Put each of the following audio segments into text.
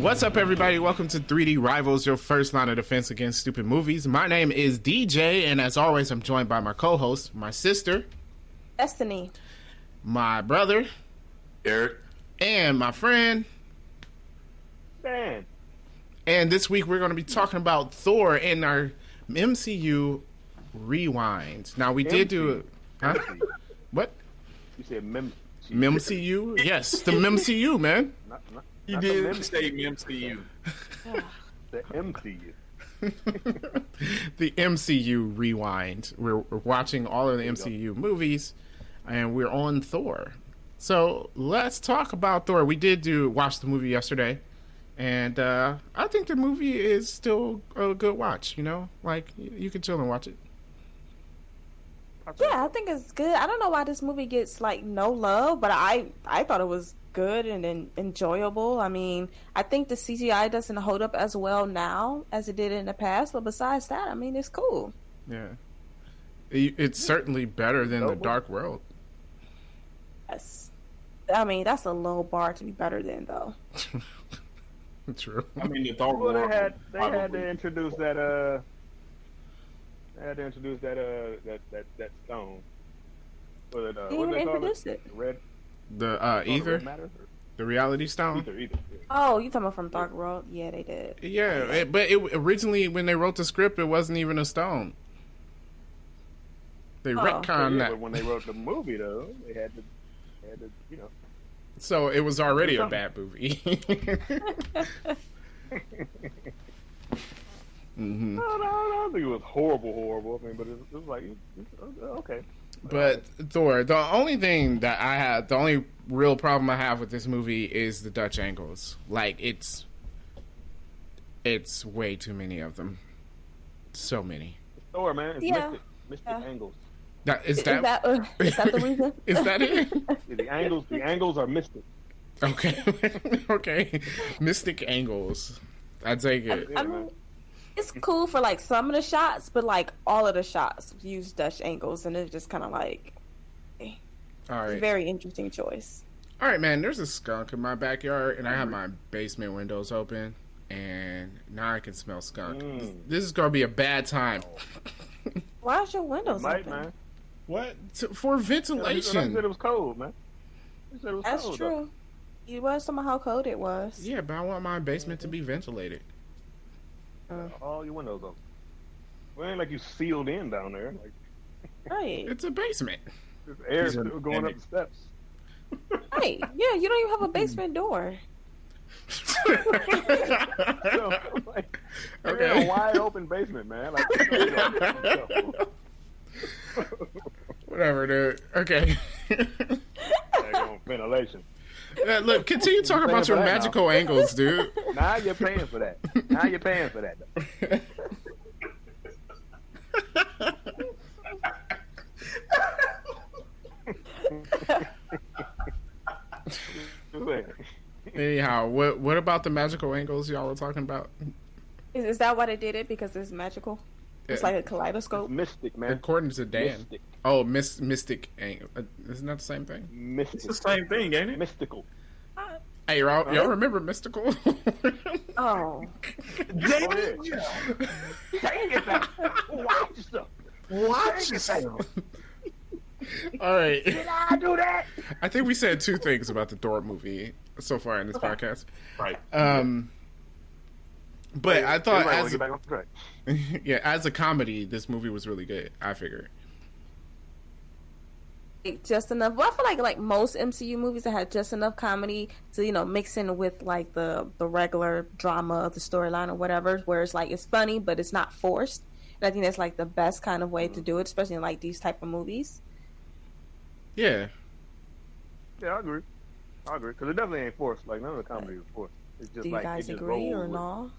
What's up, everybody? Welcome to 3D Rivals, your first line of defense against stupid movies. My name is DJ, and as always, I'm joined by my co-host, my sister, Destiny, my brother, Eric, and my friend, Dan. And this week, we're going to be talking about Thor in our MCU rewind. Now, we did do it. Huh? What? You said MCU? Yes, the MCU, man. you did say MCU. The MCU. The MCU rewind. We're watching all of the MCU movies, and we're on Thor. So let's talk about Thor. We did watch the movie yesterday, and I think the movie is still a good watch. You know, like you can chill and watch it. yeah, I think it's good. I don't know why this movie gets like no love, but I thought it was good and enjoyable. I mean, I think the CGI doesn't hold up as well now as it did in the past, but besides that, I mean, it's cool. Yeah, it's certainly better than the Dark World. Yes, I mean that's a low bar to be better than though. True. I mean, the Thor. Well, they had to introduce that that stone. What Even they call introduced it. Red. The ether, the reality stone. Ether. Oh, you talking about from Dark World? Yeah, they did. Yeah, but originally when they wrote the script, it wasn't even a stone. They retconned that. But when they wrote the movie, though, they had to, you know. So it was already a bad movie. Mm-hmm. No, I don't think it was horrible. I mean, but it was like, okay. But Thor, the only real problem I have with this movie is the Dutch angles. Like it's way too many of them. So many. Thor, man, it's mystic angles. Is that the reason? Is that it? Yeah, the angles are mystic. Okay. Okay. Mystic angles. I take it. I mean, it's cool for like some of the shots, but like all of the shots use Dutch angles, and it's just kind of like, All it's right. a very interesting choice. All right, man. There's a skunk in my backyard, and I have my basement windows open, and now I can smell skunk. This is gonna be a bad time. Why is your windows open? Man. What? For ventilation. You said it was cold, man. You said it was That's cold, true. You was talking about how cold it was. Yeah, but I want my basement to be ventilated. All your windows open. Well, it ain't like you sealed in down there. Like, Right. It's a basement. there's air still going up the steps. Right. Yeah, you don't even have a basement door. So, like, Okay. in a wide open basement, man. Like, Whatever, dude. Okay. ventilation. Look, continue talking about your magical angles, dude. Now you're paying for that. Anyhow, what about the magical angles y'all were talking about? Is that why they did it? Because it's magical? It's like a kaleidoscope? Mystic, man. According to Dan. Mystic. Oh, mystic angle. Isn't that the same thing? Mystic. It's the same thing, ain't it? Mystical. Hey, y'all remember Mystical? Oh. Dang it, man. Watch yourself. Watch yourself. All right. Did I do that? I think we said two things about the Thor movie so far in this podcast. Right. But I thought get back on track. as a comedy, this movie was really good. I figured. Just enough. Well, I feel like most MCU movies that had just enough comedy to mix in with like the regular drama of the storyline or whatever, where it's like it's funny but it's not forced. And I think that's like the best kind of way to do it, especially in like these type of movies. Yeah. Yeah, I agree. Because it definitely ain't forced. Like, none of the comedy is forced. It's just Do you like, guys it just agree or rolls with it. no?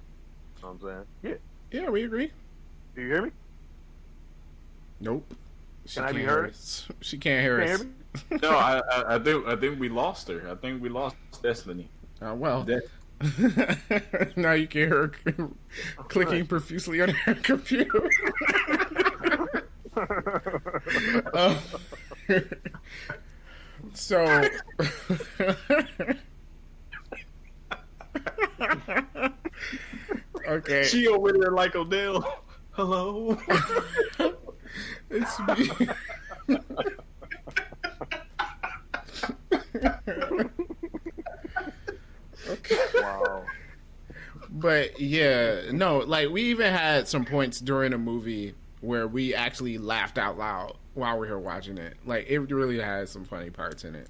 You know what I'm saying? Yeah. Yeah, we agree. Do you hear me? Nope. She Can I be can't heard? hear us. She can't hear Can you us. hear me? No, I think we lost her. I think we lost Destiny. Well. Now you can hear her clicking profusely on her computer. So Okay. She over there like Odell. Hello. It's me. Okay. Wow. But yeah, no, like we even had some points during a movie where we actually laughed out loud while we were watching it. Like it really has some funny parts in it,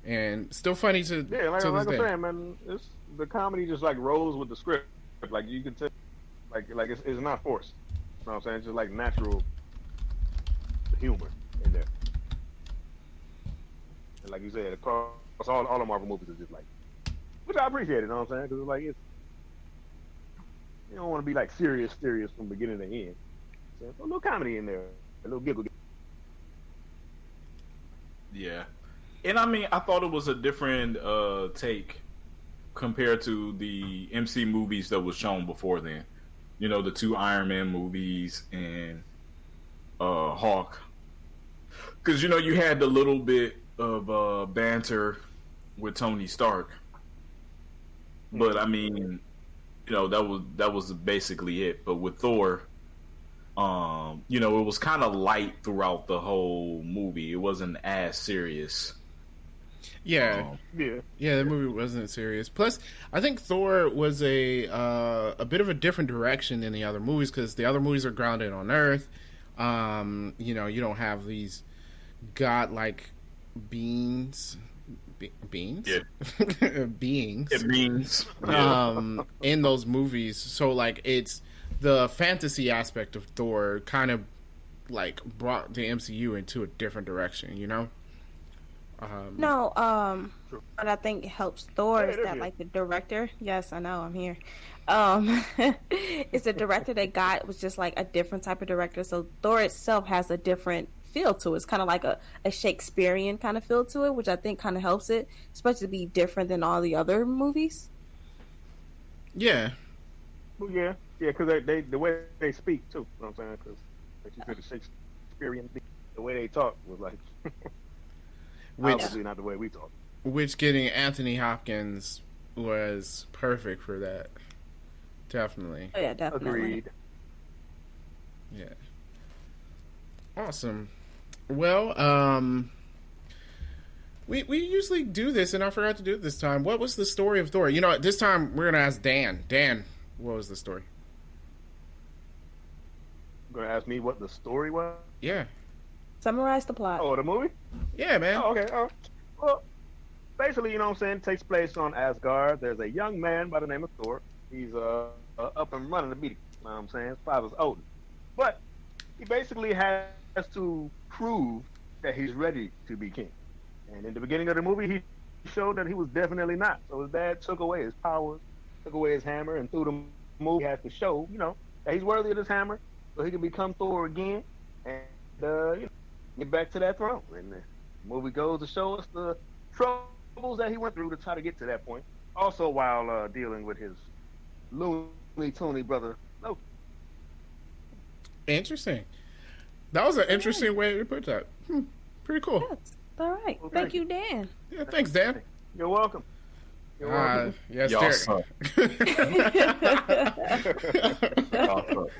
and still funny to Yeah, like to this I'm day. saying, man, the comedy just like rolls with the script. Like you can tell, like it's not forced. You know what I'm saying? It's just like natural humor in there. And like you said, across all the Marvel movies is just like, which I appreciate. You know what I'm saying? Because it's like you don't want to be like serious from beginning to end. So a little comedy in there, a little giggle. Yeah, and I mean, I thought it was a different take compared to the MC movies that was shown before then. You know, the two Iron Man movies and Hawk. Because you know you had the little bit of banter with Tony Stark, but I mean, you know that was basically it. But with Thor, you know, it was kind of light throughout the whole movie. It wasn't as serious. Yeah, yeah, the movie wasn't serious. Plus, I think Thor was a bit of a different direction than the other movies because the other movies are grounded on Earth. You know, you don't have these godlike beings. Beings, Yeah. beings. It means In those movies. So like it's the fantasy aspect of Thor kind of like brought the MCU into a different direction, you know? No, what I think helps Thor Hey, is there that you like the director. Yes, I know I'm here. It's a director they got was just like a different type of director. So Thor itself has a different feel to it. It's kind of like a Shakespearean kind of feel to it, which I think kind of helps it, especially to be different than all the other movies. Yeah. Well, yeah, because they the way they speak too. You know what I'm saying? Because like you said, the Shakespearean, the way they talk was like obviously not the way we talk. Which getting Anthony Hopkins was perfect for that. Definitely. Oh yeah, definitely. Agreed. Yeah. Awesome. Well, we usually do this, and I forgot to do it this time. What was the story of Thor? You know, this time we're gonna ask Dan. Dan, what was the story? You're gonna ask me what the story was? Yeah. Summarize the plot. Oh, the movie? Yeah, man. Oh, okay. Well, basically, you know what I'm saying, it takes place on Asgard. There's a young man by the name of Thor. He's up and running the meeting. You know what I'm saying? His father's Odin. But he basically has to prove that he's ready to be king. And in the beginning of the movie, he showed that he was definitely not. So his dad took away his powers, took away his hammer, and through the movie, he has to show, you know, that he's worthy of this hammer so he can become Thor again and, you know, get back to that throne. And the movie goes to show us the troubles that he went through to try to get to that point. Also, while dealing with his Looney Tuny brother Loki. Interesting. That was an interesting way to put that. Pretty cool. Yes. All right. Well, thank you, Dan. Yeah, thanks, Dan. You're welcome. You're welcome. Yes, Y'all Derek. suck. Y'all suck.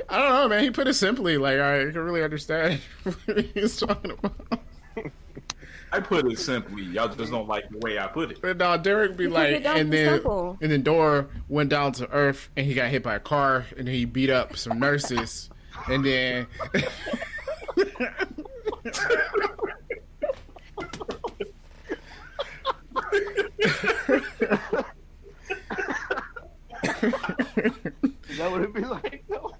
I don't know, man. He put it simply. Like I can really understand what he's talking about. I put it simply. Y'all just don't like the way I put it. But no, Derek be Because like, it don't and be then simple. Dora went down to Earth and he got hit by a car and he beat up some nurses and then. Is that what it be like? though?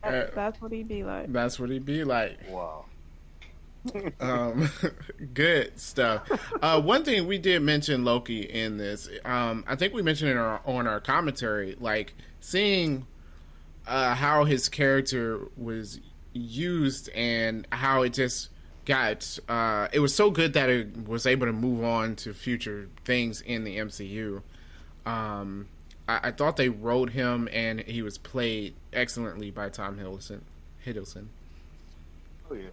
That's what he'd be like. That's what he'd be like. Wow. Good stuff. One thing we did mention Loki in this. I think we mentioned it on our commentary. Like seeing how his character was used and how it just got. It was so good that it was able to move on to future things in the MCU. I thought they wrote him and he was played excellently by Tom Hiddleston. Oh yeah.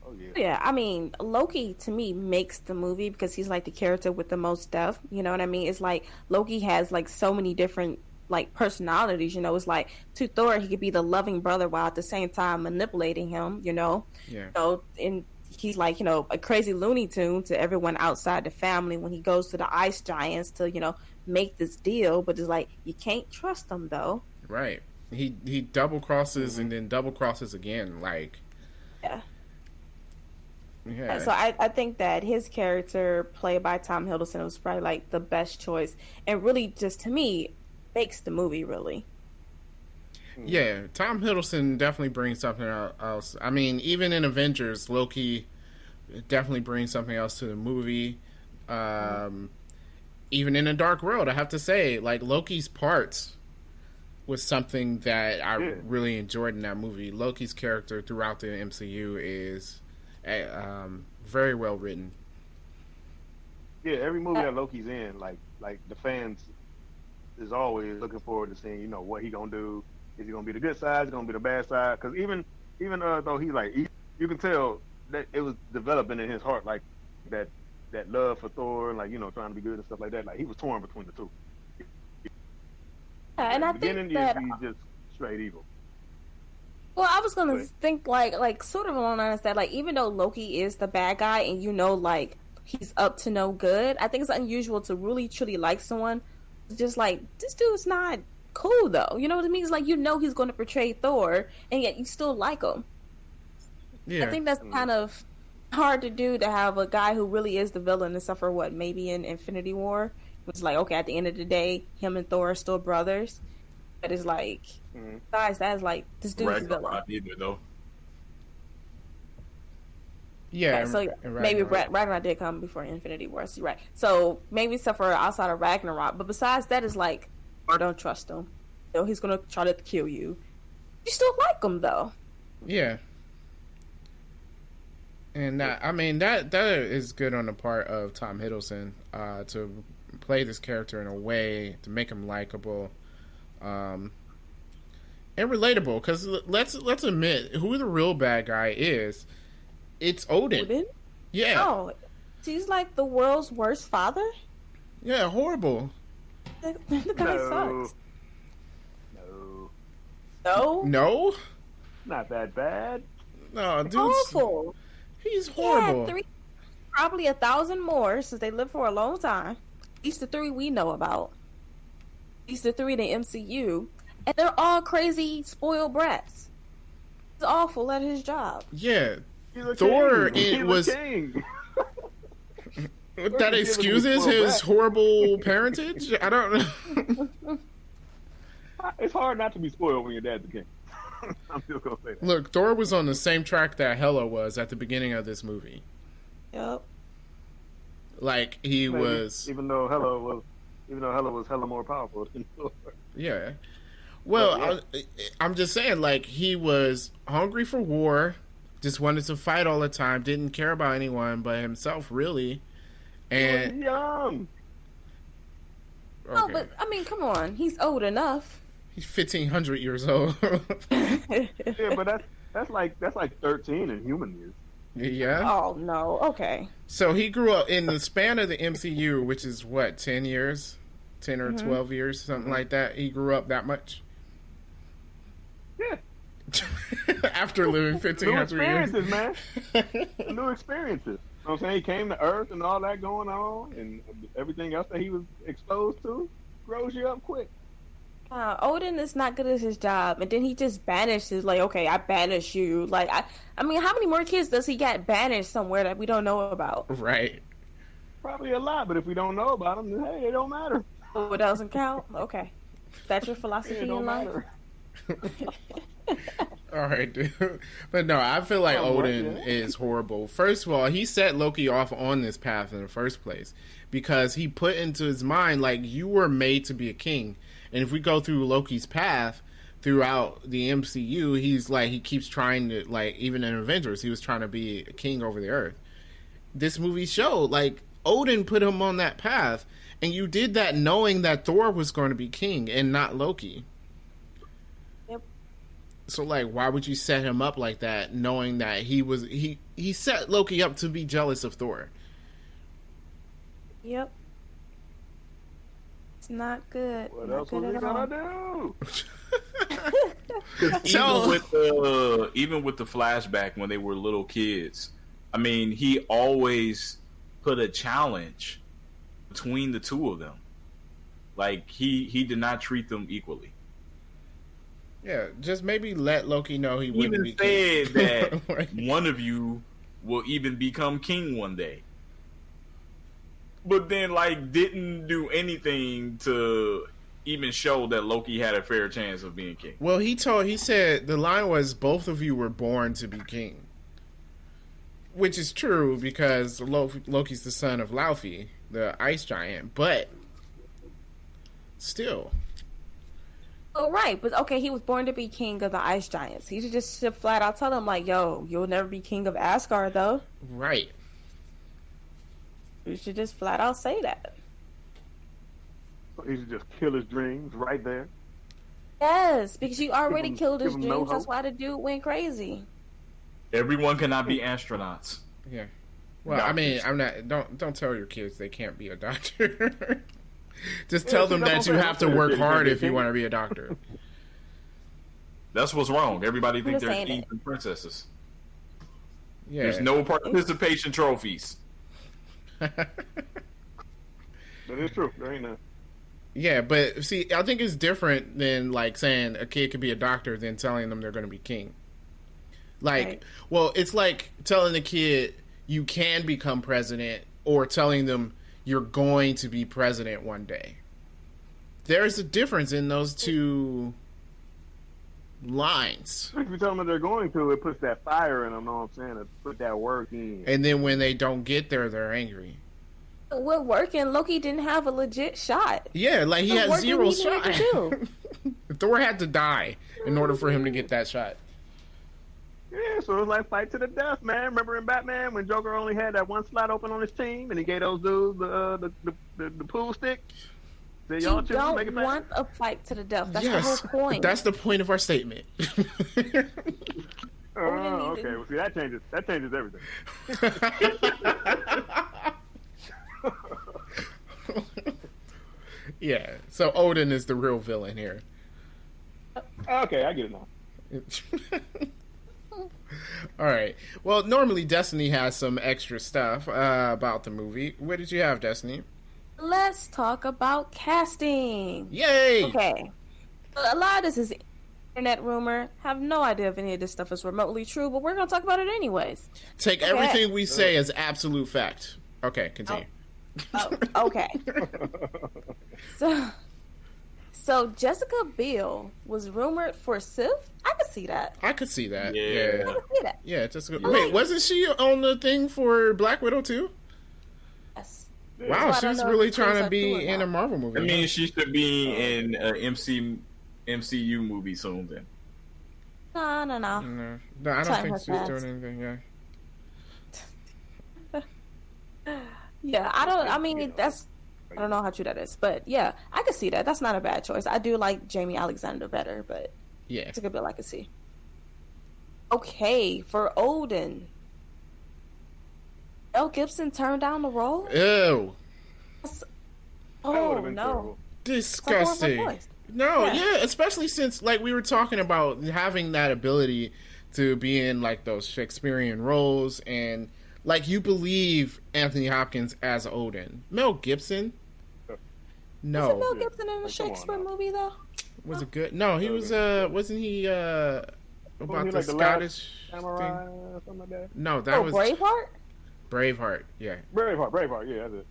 Oh yeah. Yeah, I mean, Loki to me makes the movie because he's like the character with the most depth. You know what I mean? It's like Loki has like so many different like personalities. You know, it's like to Thor, he could be the loving brother while at the same time manipulating him. You know, Yeah. And he's like a crazy Looney Tune to everyone outside the family when he goes to the ice giants to make this deal. But it's like you can't trust them though. Right. He double crosses and then double crosses again. Like. Yeah. Yeah. So I think that his character, played by Tom Hiddleston, was probably like the best choice, and really just to me makes the movie really. Yeah, Tom Hiddleston definitely brings something else. I mean, even in Avengers, Loki definitely brings something else to the movie. Even in A Dark World, I have to say, like Loki's parts was something that I really enjoyed in that movie. Loki's character throughout the MCU is very well written. Yeah, every movie that Loki's in, like the fans is always looking forward to seeing, what he gonna do. Is he gonna be the good side? Is he gonna be the bad side? Because even though he's like, you can tell that it was developing in his heart, like that love for Thor, and like trying to be good and stuff like that. Like he was torn between the two. Yeah, and I think that he's just straight evil. Well, I was gonna think like sort of along the lines that like even though Loki is the bad guy and like he's up to no good, I think it's unusual to really truly like someone. Just like this dude's not cool though. You know what I mean? It's like he's going to portray Thor, and yet you still like him. Yeah, I think that's kind of hard to do, to have a guy who really is the villain and stuff for what maybe in Infinity War. It's like okay, at the end of the day, him and Thor are still brothers. But it's like, guys, that's like this dude's the villain. Either though. Yeah, so maybe Ragnarok did come before Infinity War. So you're right. So maybe except for outside of Ragnarok, but besides that, is like, I don't trust him. He's gonna try to kill you. You still like him though. Yeah. And I mean that is good on the part of Tom Hiddleston to play this character in a way to make him likable. And relatable, because let's admit who the real bad guy is. It's Odin. Yeah. Oh, he's like the world's worst father. Yeah, horrible. The guy sucks. No, not that bad. No, dude's awful. He's horrible. Yeah, probably 1,000 more since they lived for a long time. At least the 3 we know about. At least the 3 in the MCU. And they're all crazy, spoiled brats. He's awful at his job. Yeah. Thor was... king. That excuses his horrible parentage? I don't know. It's hard not to be spoiled when your dad's the king. I'm still going to say that. Look, Thor was on the same track that Hela was at the beginning of this movie. Yep. Like, he was... Even though Hela was hella more powerful than Thor. Yeah. Well, yeah. I'm just saying, like, he was hungry for war, just wanted to fight all the time, didn't care about anyone but himself, really. And he was young. Okay. No, but, I mean, come on. He's old enough. He's 1,500 years old. Yeah, but that's like 13 in human years. Yeah. Oh, no. Okay. So he grew up in the span of the MCU, which is what, 10 years? 10 or 12 years, something like that. He grew up that much. Yeah. After living 1,500 years. New experiences, man. New experiences. You know what I'm saying? He came to Earth and all that going on, and everything else that he was exposed to grows you up quick. Odin is not good at his job, and then he just banishes. Like, okay, I banish you. Like, I mean, how many more kids does he get banished somewhere that we don't know about? Right. Probably a lot, but if we don't know about them, then hey, it don't matter. Oh, it doesn't count. Okay, that's your philosophy in life. All right, dude. But no, I feel like Odin is horrible. First of all, he set Loki off on this path in the first place because he put into his mind, like, you were made to be a king. And if we go through Loki's path throughout the MCU, he's like, he keeps trying to, like, even in Avengers, he was trying to be a king over the earth. This movie showed, like, Odin put him on that path, and you did that knowing that Thor was going to be king and not Loki. Yep. So like, why would you set him up like that, knowing that he set Loki up to be jealous of Thor? Yep. It's not good. What Not else good was he at all. gonna do? Even with the flashback when they were little kids, I mean, he always put a challenge between the two of them. Like he did not treat them equally. Yeah, just maybe let Loki know he wouldn't Even be said king. that one of you will even become king one day. But then, like, didn't do anything to even show that Loki had a fair chance of being king. Well, he said the line was, both of you were born to be king. Which is true because Loki's the son of Laufey, the ice giant, but still. Oh, right. But okay, he was born to be king of the ice giants. He should flat out tell them, like, yo, you'll never be king of Asgard, though. Right. You should just flat out say that. He should just kill his dreams right there. Yes, because you already killed his give him no dreams. That's hope. why the dude went crazy. Everyone cannot be astronauts. Yeah. Well, I mean, I'm not. Don't tell your kids they can't be a doctor. Just tell them that you have to work hard if you want to be a doctor. That's what's wrong. Everybody thinks Who's they're saying kings it? and princesses. Yeah. There's no participation trophies. That is true. There ain't none. Yeah, but see, I think it's different than like saying a kid could be a doctor than telling them they're going to be king. Like, Right. well, it's like telling a kid you can become president or telling them you're going to be president one day. There's a difference in those two lines. If you tell them that they're going to, it puts that fire in them, know what I'm saying? It put that work in. And then when they don't get there, they're angry. With working, Loki didn't have a legit shot. Yeah, like he What had work zero did he need shot. to do? Thor had to die in order for him to get that shot. Yeah, so it was like fight to the death, man. Remember in Batman when Joker only had that one slot open on his team and he gave those dudes the pool stick? Said, You y'all choose, don't make it fast. want a fight to the death. That's Yes, the whole point. that's the point of our statement. Oh, okay. Well, see, that changes everything. Yeah, so Odin is the real villain here. Okay, I get it now. All right. Well, normally Destiny has some extra stuff about the movie. What did you have, Destiny? Let's talk about casting. Yay! Okay. A lot of this is internet rumor. Have no idea if any of this stuff is remotely true, but we're going to talk about it anyways. Take Okay. everything we say as absolute fact. Okay, continue. Oh, okay. So Jessica Biel was rumored for Sif. I could see that. I could see that. Yeah. Yeah. I could see that. Yeah, Jessica. Wait, wasn't she on the thing for Black Widow too? Yes. Wow, That's why I she don't was know really if things trying to are be doing in now. a Marvel movie. I mean, she should be in an MCU movie soon then. No. No, I don't Trying think her she's best. doing anything. Yeah. Yeah, I don't know how true that is, but yeah, I could see that. That's not a bad choice. I do like Jamie Alexander better, but Yeah. it's a good bill I could see. Okay, for Odin, Mel Gibson turned down the role. Ew. That's- That would Oh have been no, terrible. It's a horrible Disgusting. choice. No, Yeah. yeah, especially since like we were talking about having that ability to be in like those Shakespearean roles and like you believe Anthony Hopkins as Odin. Mel Gibson? Was it Mel No. Gibson in a Come on Shakespeare now. movie though? Was it good? No, he was wasn't he about Wasn't he the like the Scottish Samurai thing? or something like that. No, that was Braveheart. Braveheart. Yeah. Braveheart, yeah, that's it.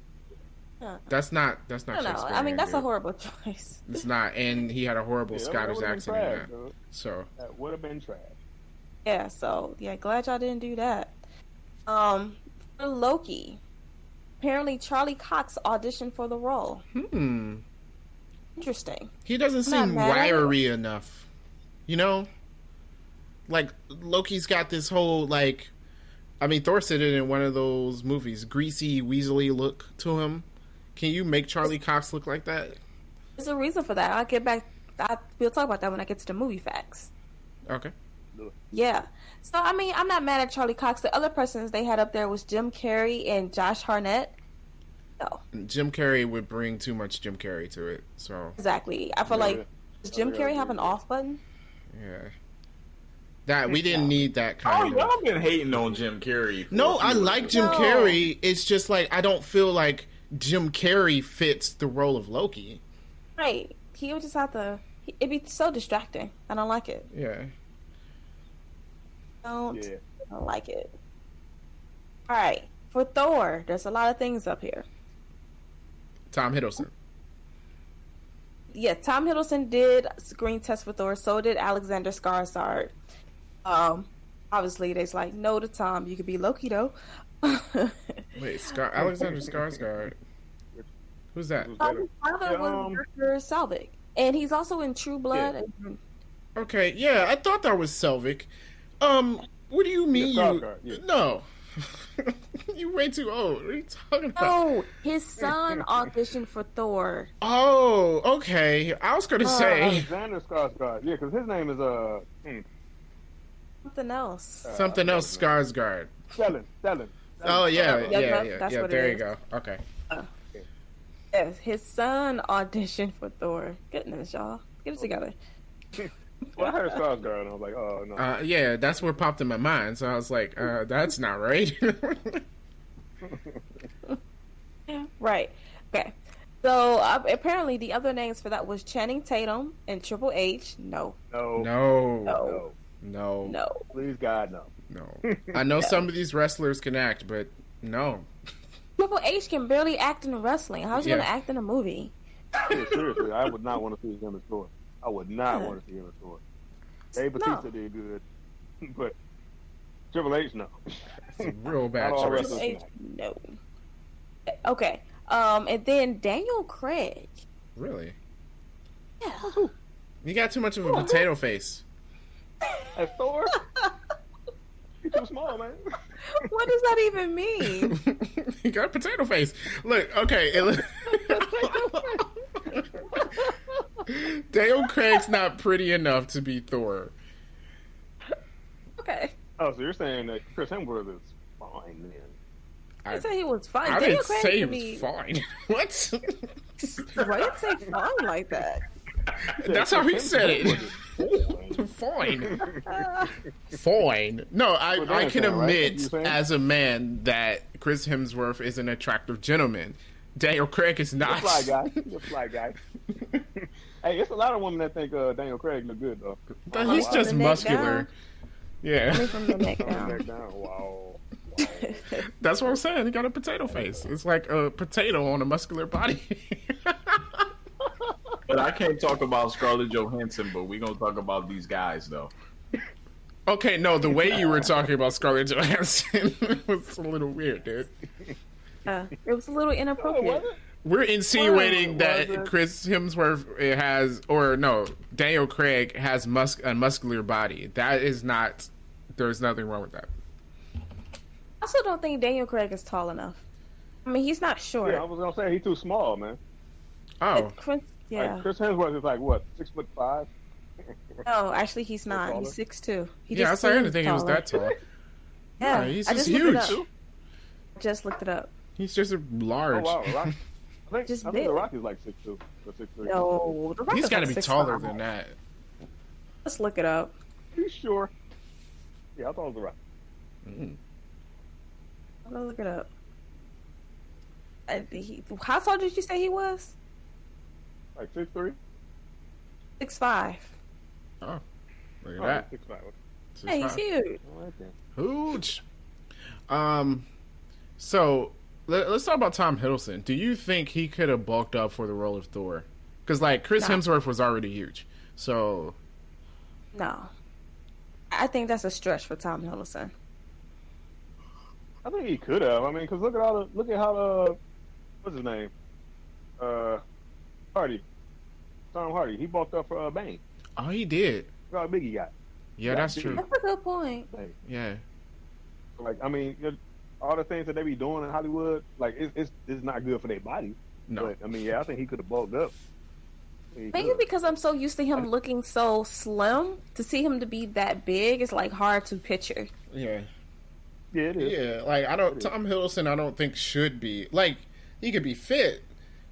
That's not I don't know. Shakespearean, I mean, that's a dude. horrible choice. It's not, and he had a horrible Yeah, Scottish that accent would've in been that. trash, dude. So That would have been trash. Yeah, so yeah, glad y'all didn't do that. For Loki, apparently Charlie Cox auditioned for the role. Interesting. he doesn't I'm not seem mad at it. wiry enough, you know. Like Loki's got this whole like, I mean, Thor said it in one of those movies, greasy, weaselly look to him. Can you make Charlie Cox look like that? There's a reason for that. I'll get back. We'll talk about that when I get to the movie facts. Okay. Yeah. So I mean, I'm not mad at Charlie Cox. The other persons they had up there was Jim Carrey and Josh Hartnett. No, Jim Carrey would bring too much Jim Carrey to it. So exactly. I feel like does Jim Carrey have an off button? yeah, that we didn't need that Oh, kind of. y'all been hating on Jim Carrey. No, I like Jim No. Carrey. It's just like I don't feel like Jim Carrey fits the role of Loki. Right. He would just have to. It'd be so distracting. I don't like it. Yeah. Don't. Yeah. I don't like it. All right. For Thor, there's a lot of things up here. Tom Hiddleston. Yeah, Tom Hiddleston did screen test for Thor. So did Alexander Skarsgård. Obviously, they's like no to Tom. You could be Loki though. Wait, Alexander Skarsgård. Who's that? Who's His father was Dr. Salvik, and he's also in True Blood. Yeah. And Okay, yeah, I thought that was Selvig. What do you mean Yeah, you? Skarsgård, yeah. No, you way too old. What are you talking about? no, his son auditioned for Thor. Oh, okay. I was gonna say Alexander Skarsgård. Yeah, because his name is Something else. something else. Skarsgård. Stellan. Oh yeah, Yep, yeah. that's what it There you is. go. Okay. Yes, his son auditioned for Thor. Goodness, y'all, get it together. Well, I heard Skarsgård, and I was like, oh no. Yeah, that's what popped in my mind. So I was like, that's not right. Right. Okay. So apparently the other names for that was Channing Tatum and Triple H. No. No. No. No. No. No. Please God, no. No. I know some of these wrestlers can act, but no. Triple H can barely act in wrestling. How's he Yeah. gonna act in a movie? Yeah, seriously, I would not want to see him as Thor. I would not want to see him as Thor. Dave Bautista did good, but Triple H, no. It's a real bad Not all choice. wrestlers. Triple H, no. Okay. And then Daniel Craig. Really? Yeah. You got too much of a potato face. As Thor? He's too small, man. What does that even mean? You got a potato face. Look, okay. Daniel Craig's not pretty enough to be Thor. Okay. Oh, so you're saying that Chris Hemsworth is fine then? I said he was fine. I Daniel didn't Craig say he can was be. fine. What? Why did say fine like that? That's how he said it. Fine. Fine. Fine. No, I that's can saying, right? admit You saying? as a man that Chris Hemsworth is an attractive gentleman. Daniel Craig is not. You're a fly guy. You're a fly guy. Hey, it's a lot of women that think Daniel Craig look good though. But he's From just the neck muscular. down. Yeah. Only from the neck From the down. neck down. Wow. That's what I'm saying. He got a potato face. It's like a potato on a muscular body. But I can't talk about Scarlett Johansson, but we're going to talk about these guys, though. Okay, no, the way you were talking about Scarlett Johansson was a little weird, dude. It was a little Oh, inappropriate. was it? We're insinuating that Was it? Chris Hemsworth has, or no, Daniel Craig has a muscular body. That is not. There's nothing wrong with that. I also don't think Daniel Craig is tall enough. I mean, he's not short. Yeah, I was gonna say he's too small, man. Oh, Yeah. Like, Chris Hemsworth is like what, 6'5"? No, actually, he's not. taller? He's 6'2". He yeah, I just didn't seems think he was taller. that tall. Yeah, Yeah, he's I just just looked huge. it up. Just looked it up. He's just a Oh large. wow, Rock. Just I think big. the Rock is like 6'2" or 6'3". No, the Rock He's is got to like be 6'5". taller than that. Let's look it up. You sure? Yeah, I thought it was the Rock. Mm. I'm gonna look it up. How tall did you say he was? Like 6'3". 6'5". Oh, look at Oh, that. 6'5". Hey, he's 6'5". huge. All right then. Huge. So let's talk about Tom Hiddleston. Do you think he could have bulked up for the role of Thor? Because like Chris No. Hemsworth was already huge. So No, I think that's a stretch for Tom Hiddleston. I think he could have. I mean, because look at how what's his name? Hardy. Tom Hardy. He bulked up for Bane. oh, he did. Look how big he got. Yeah, that's true. That's a good point. Hey, Yeah. like I mean, all the things that they be doing in Hollywood, like it's not good for their bodies. No. But I mean, yeah, I think he could have bulked up. Maybe because I'm so used to him looking so slim, to see him to be that big is like hard to picture. Yeah. Yeah, it is. Yeah, like Tom Hiddleston, I don't think should be like he could be fit,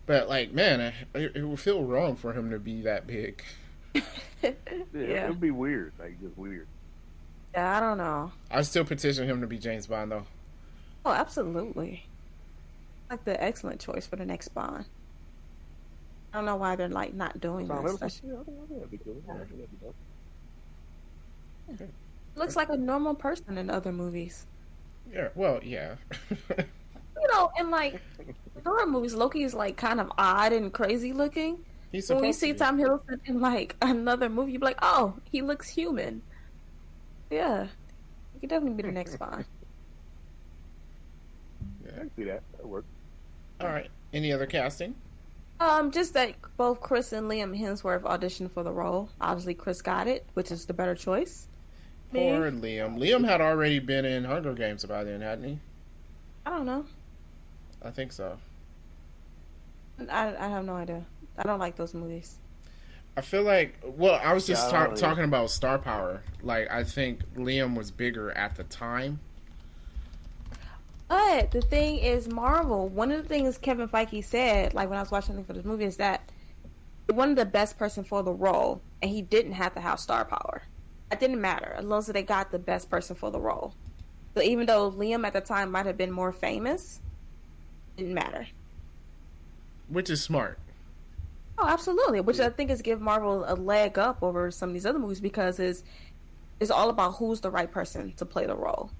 but like man, it would feel wrong for him to be that big. Yeah, it would be weird, like just weird. Yeah, I don't know. I still petition him to be James Bond though. Oh, absolutely. Like the excellent choice for the next Bond. I don't know why they're like not doing Tom this. Hiddleston? Yeah, I think that'd be cool. Yeah, I think that'd be dope. Looks like a normal person in other movies. Yeah, well, yeah. You know, in like horror movies, Loki is like kind of odd and crazy looking. He's When you supposed see to be. Tom Hiddleston in like another movie, you're like, oh, he looks human. Yeah, he could definitely be the next Bond. I can see that. That works. All right. Any other casting? Just that both Chris and Liam Hemsworth auditioned for the role. Obviously, Chris got it, which is the better choice. Poor Liam. Liam had already been in Hunger Games by then, hadn't he? I don't know. I think so. I have no idea. I don't like those movies. I feel like, well, I was just Yeah, I don't talking about star power. Like, I think Liam was bigger at the time. But the thing is, Marvel, one of the things Kevin Feige said, like when I was watching for this movie, is that he wanted the best person for the role, and he didn't have to have star power. It didn't matter, as long as they got the best person for the role. So even though Liam at the time might have been more famous, it didn't matter. Which is smart. Oh, absolutely. Which I think is give Marvel a leg up over some of these other movies because it's all about who's the right person to play the role.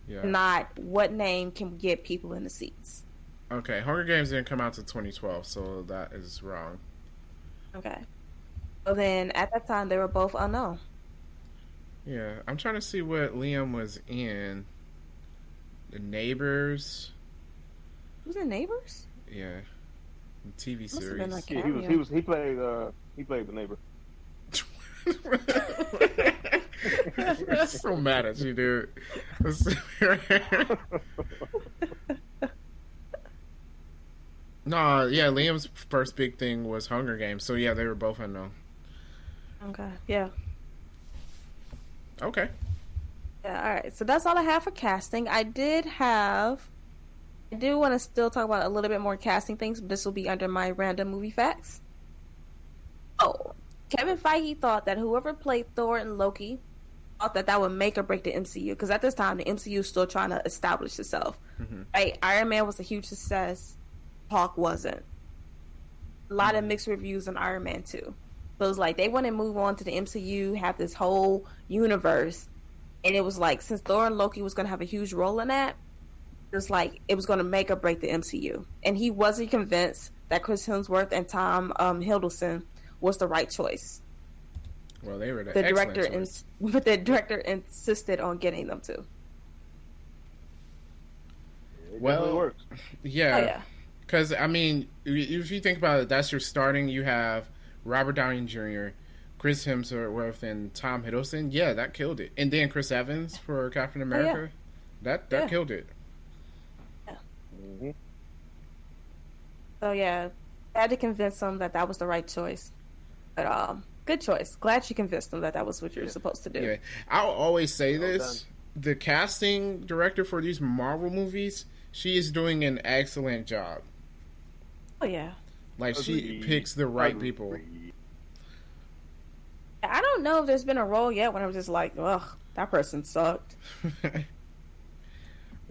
Yeah. Not what name can get people in the seats. Okay, Hunger Games didn't come out to 2012, so that is wrong. Okay. So then at that time they were both unknown. Yeah, I'm trying to see what Liam was in. The Neighbors. Was it Neighbors? Yeah. The TV Must have series. been like Yeah, cameo. he played the neighbor. I'm so mad at you, dude. No, yeah, Liam's first big thing was Hunger Games, so yeah, they were both unknown. Okay. Yeah. Okay. Yeah, all right. So that's all I have for casting. I do want to still talk about a little bit more casting things, but this will be under my random movie facts. Oh, Kevin Feige thought that whoever played Thor and Loki thought that would make or break the MCU, because at this time the MCU is still trying to establish itself. Mm-hmm. Right? Iron Man was a huge success. Hulk wasn't. A lot of mixed reviews on Iron Man 2. So it was like they want to move on to the MCU, have this whole universe, and it was like since Thor and Loki was going to have a huge role in that, it was like it was going to make or break the MCU. And he wasn't convinced that Chris Hemsworth and Tom Hiddleston was the right choice. Well, they were But the director insisted on getting them to. It Well, definitely works. yeah. Oh yeah. Because, I mean, if you think about it, that's your starting. You have Robert Downey Jr., Chris Hemsworth, and Tom Hiddleston. Yeah, that killed it. And then Chris Evans for Captain America. That killed it. Mm-hmm. So yeah, I had to convince them that was the right choice. But good choice. Glad you convinced them that was what you're supposed to do. Yeah. I'll always say Well this. The casting director for these Marvel movies, she is doing an excellent job. Oh yeah. Like, she Agreed. picks the right people. Agreed. I don't know if there's been a role yet when I was just like, ugh, that person sucked.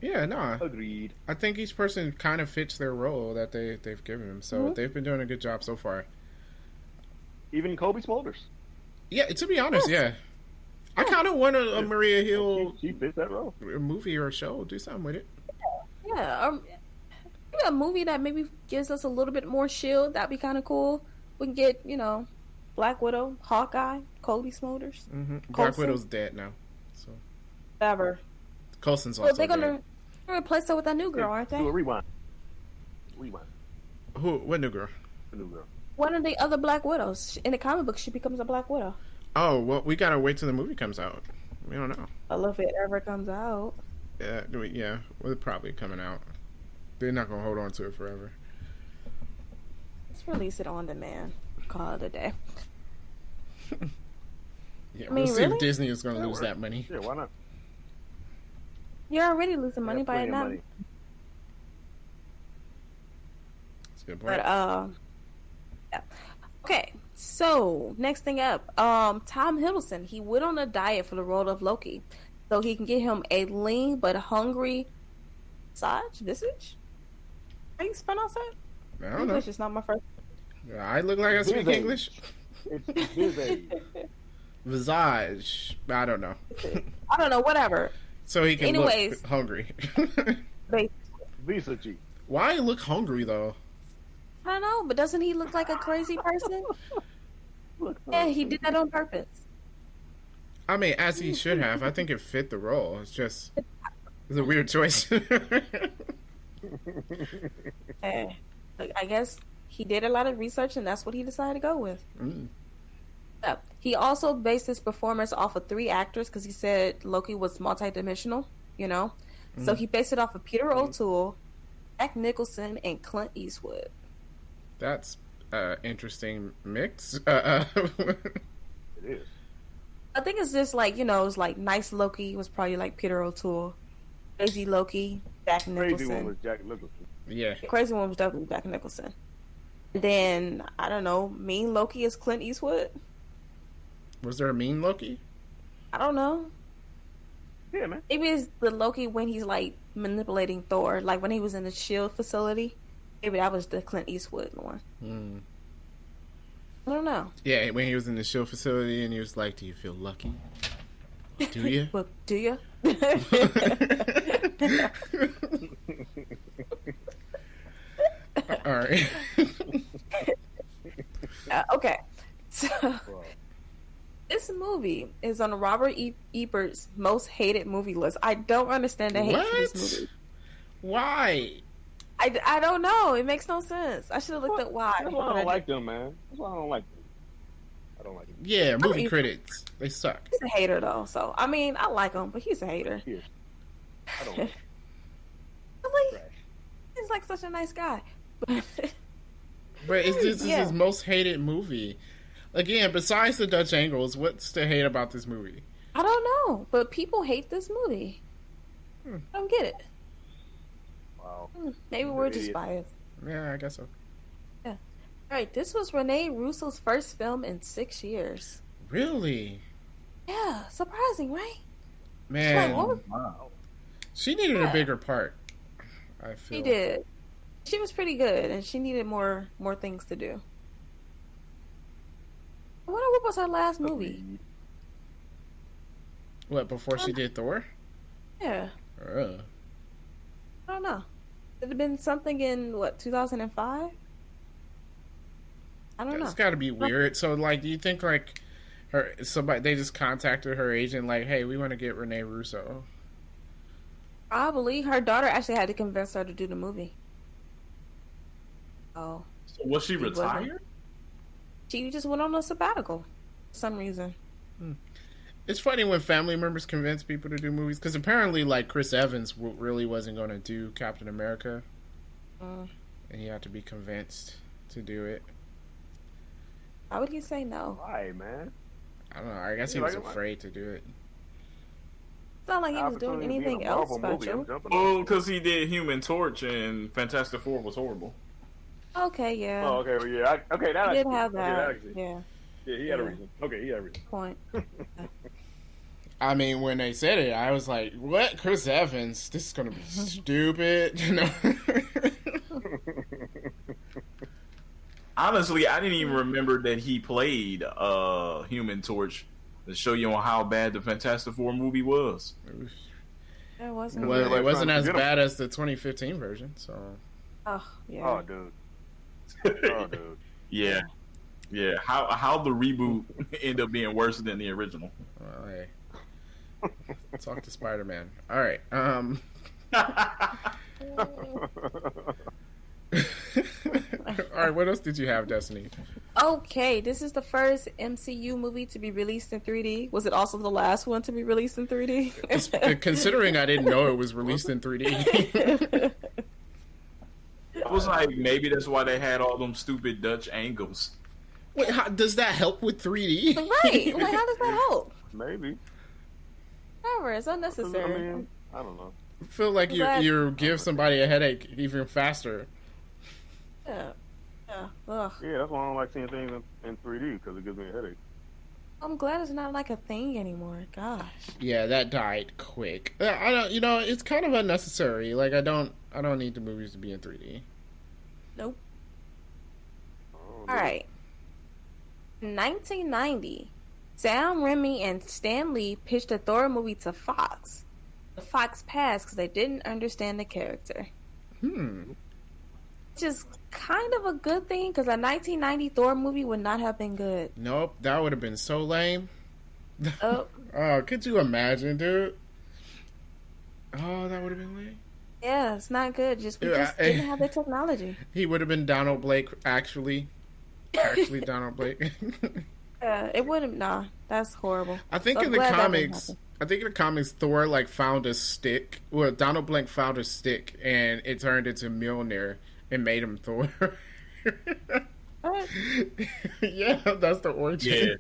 Yeah, no. Agreed. I think each person kind of fits their role that they've given them. So they've been doing a good job so far. Even Kobe Smulders. Yeah, to be honest, Yes. yeah. I kind of want a Maria Hill She fits that role. movie or show. Do something with it. Yeah. Maybe a movie that maybe gives us a little bit more shield. That'd be kind of cool. We can get, Black Widow, Hawkeye, Colby Smulders. Mm-hmm. Black Coulson? Widow's dead now. So Whatever. Coulson's Well, also they're dead. gonna replace her with that new girl, aren't Do they? a rewind. Rewind. Who? What new girl? The new girl. One of the other Black Widows. In the comic book, she becomes a Black Widow. Oh, well, we gotta wait till the movie comes out. We don't know. I love it ever comes out. Yeah, well, it's probably coming out. They're not gonna hold on to it forever. Let's release it on demand. call it a day. Yeah, I mean, we'll see really? if Disney is going to Yeah, lose right. that money. Yeah, why not? You're already losing They money have by it plenty of now. money. That's a good point. But yeah. Okay. So next thing up, Tom Hiddleston. He went on a diet for the role of Loki, so he can get him a lean but hungry visage. How you pronounce that? I don't know. English is not my first. I look like I speak Visage. English. It's busy. Visage. I don't know. I don't know. Whatever. So he can Anyways. look hungry. Basically. Visage. Why look hungry though? I don't know, but doesn't he look like a crazy person? Yeah, he did that on purpose. I mean, as he should have. I think it fit the role. It's just it's a weird choice. Like, I guess he did a lot of research, and that's what he decided to go with. Mm. Yeah. He also based his performance off of 3 actors because he said Loki was multidimensional, you know? So he based it off of Peter O'Toole, Jack Nicholson, and Clint Eastwood. That's interesting mix. It is. I think it's just like, it's like nice Loki was probably like Peter O'Toole. Crazy Loki, Jack Nicholson. Crazy one was Jack Nicholson. Yeah. The crazy one was definitely Jack Nicholson. And then, I don't know, mean Loki is Clint Eastwood? Was there a mean Loki? I don't know. Yeah, man. Maybe it's the Loki when he's like manipulating Thor, like when he was in the Shield facility. Maybe that was the Clint Eastwood one. Mm. I don't know. Yeah, when he was in the Shield facility and he was like, "Do you feel lucky? Do you?" Well, do you? All right. Okay. So this movie is on Robert Ebert's most hated movie list. I don't understand the hate for this What? movie. Why? I don't know. It makes no sense. I should have looked at why. That's why I don't like them, man. That's why I don't like them. I don't like them. Yeah, movie mean- critics. They suck. He's a hater though, so I mean I like him, but he's a hater. Here. I don't like them. Really? Trash. He's like such a nice guy. But this is Yeah. his most hated movie. Again, besides the Dutch angles, what's to hate about this movie? I don't know, but people hate this movie. I don't get it. Wow. Maybe You're we're an just idiot. biased. Yeah, I guess so. All right, this was Rene Russo's first film in 6 years. Really? Yeah, surprising, right? Man, Like, what was- Wow. she needed a Yeah. bigger part. I feel. She did. She was pretty good, and she needed more things to do. I wonder what was her last movie. What, before she did Thor? Yeah, I don't know. It had been something in 2005. I don't know. It's got to be weird. So, like, do you think like they just contacted her agent, like, "Hey, we want to get Rene Russo." Probably her daughter actually had to convince her to do the movie. Oh, So was she wasn't. retired? she just went on a sabbatical for some reason. It's funny when family members convince people to do movies, because apparently, like, Chris Evans really wasn't going to do Captain America, Mm. and he had to be convinced to do it. Why would he say no? Why, man? I don't know. I guess he Yeah, was like- afraid to do it. It's not like he was doing Opportunity to be in a anything else Marvel movie, special. I'm jumping Oh, on. because he did Human Torch and Fantastic Four was horrible. Okay, yeah. Oh, okay, well, yeah. Okay, that He I did can see. have Okay, that. I can see. Yeah, Yeah, he had a Yeah. reason. Okay, he had a reason. point. I mean, when they said it, I was like, "What, Chris Evans? This is gonna be stupid." You know? Honestly, I didn't even remember that he played Human Torch to show you on how bad the Fantastic Four movie was. It wasn't. Well, Everybody it wasn't trying as to get him. bad as the 2015 version. So, Oh, yeah. Oh, dude. Oh, dude. Yeah. Yeah. How the reboot ended up being worse than the original. well, hey, talk to Spider-Man. All right. All right. What else did you have, Destiny? Okay, this is the first MCU movie to be released in 3D. Was it also the last one to be released in 3D? Considering I didn't know it was released in 3D. I was like, maybe that's why they had all them stupid Dutch angles. Wait, does that help with 3D? Right. Like, how does that help? Maybe. Whatever. It's unnecessary. I mean, I don't know. I feel like you give somebody a headache even faster. Yeah. Ugh. Yeah, that's why I don't like seeing things in 3D because it gives me a headache. I'm glad it's not like a thing anymore. Gosh. Yeah, that died quick. I don't. It's kind of unnecessary. Like I don't need the movies to be in 3D. Nope. Oh, All right. 1990, Sam Raimi and Stan Lee pitched a Thor movie to Fox. The Fox passed because they didn't understand the character. Which is kind of a good thing because a 1990 Thor movie would not have been good. Nope, that would have been so lame. Oh, Oh, could you imagine, dude? Oh, that would have been lame. yeah, it's not good. We just didn't have the technology. He would have been Donald Blake, actually Donald Blake. It wouldn't. Nah, that's horrible. I think So in the glad that didn't comics, happen. Thor like found a stick. Well, Donald Blake found a stick, and it turned into Mjolnir and made him Thor. What? Yeah, that's the origin.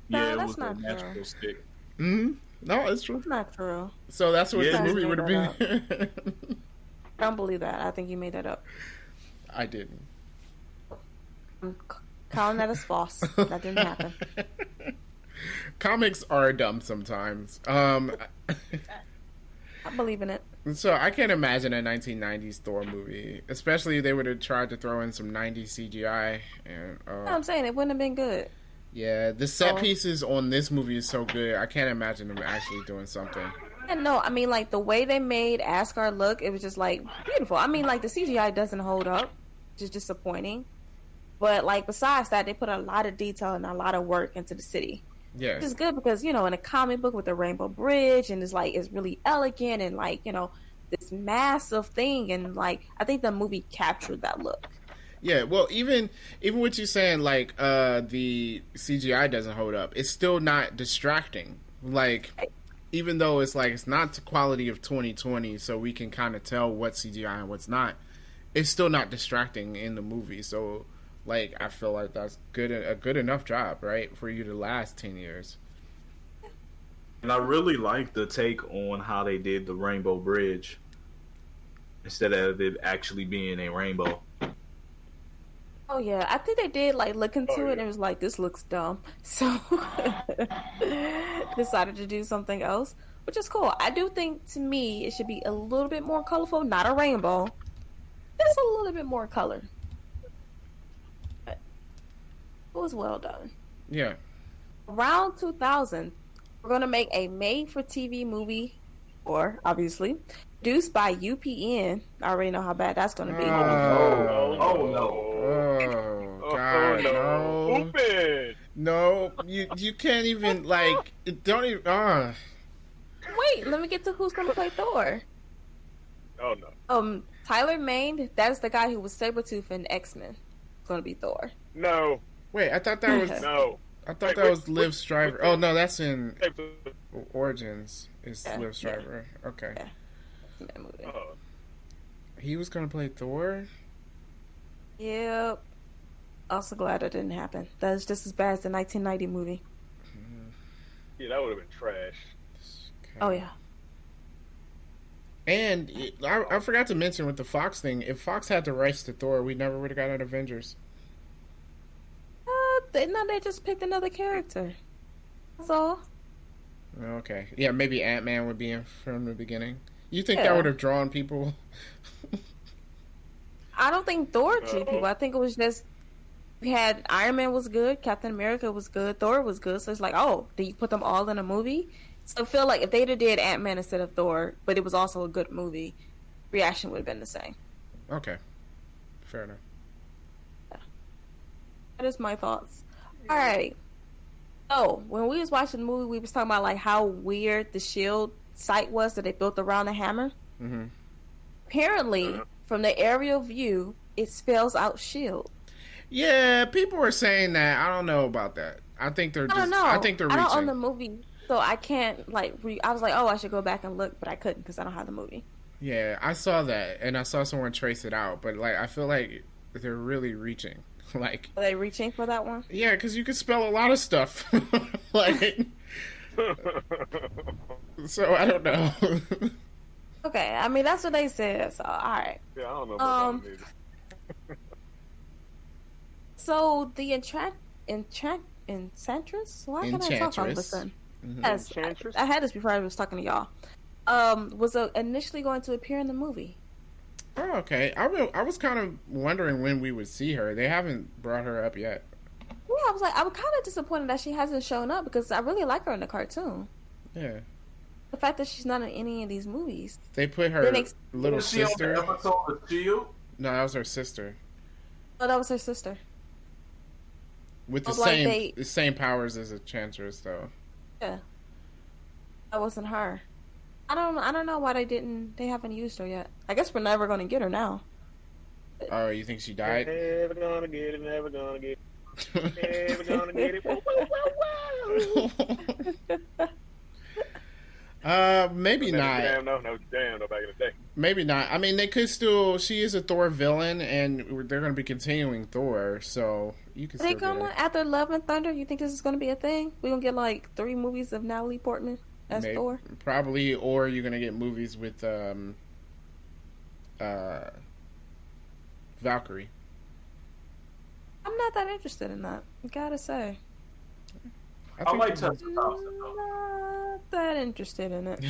No, it that's was a not magical true. stick. Mm-hmm. No, it's true. That's not true. So that's what Yeah. the movie would have Made been. I don't believe that. I think you made that up. I didn't. I'm calling that as false. That didn't happen. Comics are dumb sometimes. I believe in it. So I can't imagine a 1990s Thor movie, especially if they would have tried to throw in some 90s CGI. And I'm saying it wouldn't have been good. yeah, the set pieces on this movie is so good. I can't imagine them actually doing something. And no, I mean, like, the way they made Asgard look, it was just, like, beautiful. I mean, like, the CGI doesn't hold up, which is disappointing. But, like, besides that, they put a lot of detail and a lot of work into the city. Yeah, Which is good because, in a comic book with the Rainbow Bridge, and it's really elegant and, like, this massive thing. And, like, I think the movie captured that look. yeah. Well, even what you're saying, like the CGI doesn't hold up. It's still not distracting. Like, even though it's not the quality of 2020, so we can kind of tell what's CGI and what's not. It's still not distracting in the movie. So, like, I feel like that's a good enough job, right, for you to last 10 years. And I really like the take on how they did the Rainbow Bridge instead of it actually being a rainbow. Oh yeah, I think they did look into it and it was like, this looks dumb, so decided to do something else, which is cool. I do think, to me, it should be a little bit more colorful, not a rainbow, just a little bit more color. But it was well done. Yeah. Around 2000, we're gonna make a made-for-TV movie, or obviously produced by UPN. I already know how bad that's gonna be. Oh no. Oh God, no. Stupid. No, you can't even, don't even. Wait, let me get to who's gonna play Thor. Oh no. Tyler Mane, that's the guy who was Sabretooth in X-Men. Gonna be Thor. No. Wait, I thought that was. No. I thought that was Liv Stryver. Oh no, that's in Uh, Origins. Is Yeah, Liv Stryver? Okay, Yeah. That movie. he was gonna play Thor. Yep. Also glad that didn't happen. That's just as bad as the 1990 movie. yeah, that would have been trash. Okay. Oh yeah. And I forgot to mention with the Fox thing. If Fox had the rights to Thor, we never would have got an Avengers. They just picked another character. That's all. Okay, yeah, maybe Ant-Man would be in from the beginning. You think Yeah. that would have drawn people? I don't think Thor drew people. I think it was just we had Iron Man was good, Captain America was good, Thor was good. So it's like, oh, did you put them all in a movie? So I feel like if they'd have did Ant-Man instead of Thor, but it was also a good movie, reaction would have been the same. Okay, fair enough. That is my thoughts. Alright. So when we was watching the movie, we was talking about how weird the shield site was that they built around the hammer. Mm-hmm. Apparently, from the aerial view, it spells out shield. Yeah, people were saying that. I don't know about that. I think they're. I don't know. I think they're I reaching. don't own the movie, so I can't I was like, oh, I should go back and look, but I couldn't because I don't have the movie. Yeah, I saw that, and I saw someone trace it out. But I feel like they're really reaching. Like, Are they reaching for that one? yeah, because you could spell a lot of stuff. Like, so I don't know. Okay, I mean that's what they said. So all right. Yeah, I don't know about that either. So the Enchantress? Why can't I talk all of a Enchantress. sudden? Mhm. Yes, Enchantress? I had this before I was talking to y'all. Was initially going to appear in the movie. Oh, okay. I was kind of wondering when we would see her. They haven't brought her up yet. Yeah, I was kind of disappointed that she hasn't shown up because I really like her in the cartoon. Yeah. The fact that she's not in any of these movies. They put her little Was she on the sister. episode of Shield? No, that was her sister. Oh, that was her sister. With the Oh, like the same powers as Enchantress, though. Yeah, that wasn't her. I don't know why they haven't used her yet. I guess we're never going to get her now. Oh, you think she died? Never gonna get it, never gonna get it, never gonna get it. Woo, woo, woo, woo. Maybe not. Damn, no, back in the day. Maybe not. I mean, they could still. She is a Thor villain, and they're going to be continuing Thor, so you can Are they still get gonna her. after Love and Thunder? You think this is going to be a thing? We're gonna get like 3 movies of Natalie Portman as Maybe- Thor. Probably, or you're going to get movies with Valkyrie. I'm not that interested in that. I gotta say, I think like they- Tessa Thompson, though. not that interested in it.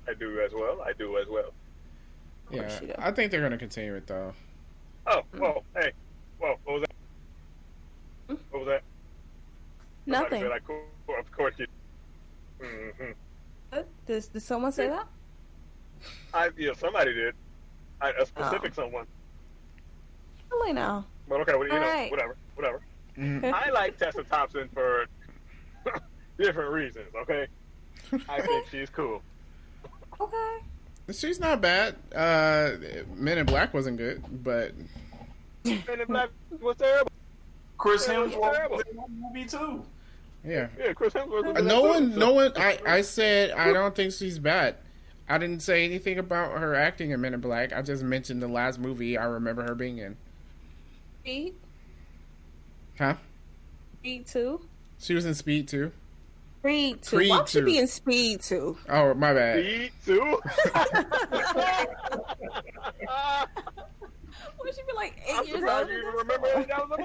I do as well. Yeah, she does. I think they're going to continue it, though. Oh, whoa, hey, whoa, what was that? What was that? Nothing. Somebody said, of course you. Mm-hmm. Did someone say that? Yeah, somebody did. A specific someone. Really now? But okay, well, Alright. whatever. Mhm. I like Tessa Thompson for different reasons. Okay, I think she's cool. Okay. She's not bad. Men in Black wasn't good, but Men in Black was terrible. Chris That was Hemsworth terrible. was in that movie too. yeah. Yeah, Chris Hemsworth. was in No that one, too, no so- one. I said I don't think she's bad. I didn't say anything about her acting in Men in Black. I just mentioned the last movie I remember her being in. Speed? Huh? Speed 2? She was in Speed too. Creed 2. Creed Why would she 2. be in Speed 2? Oh, my bad. Me too. Would she be like 8 I'm years surprised old? you in even this remember that was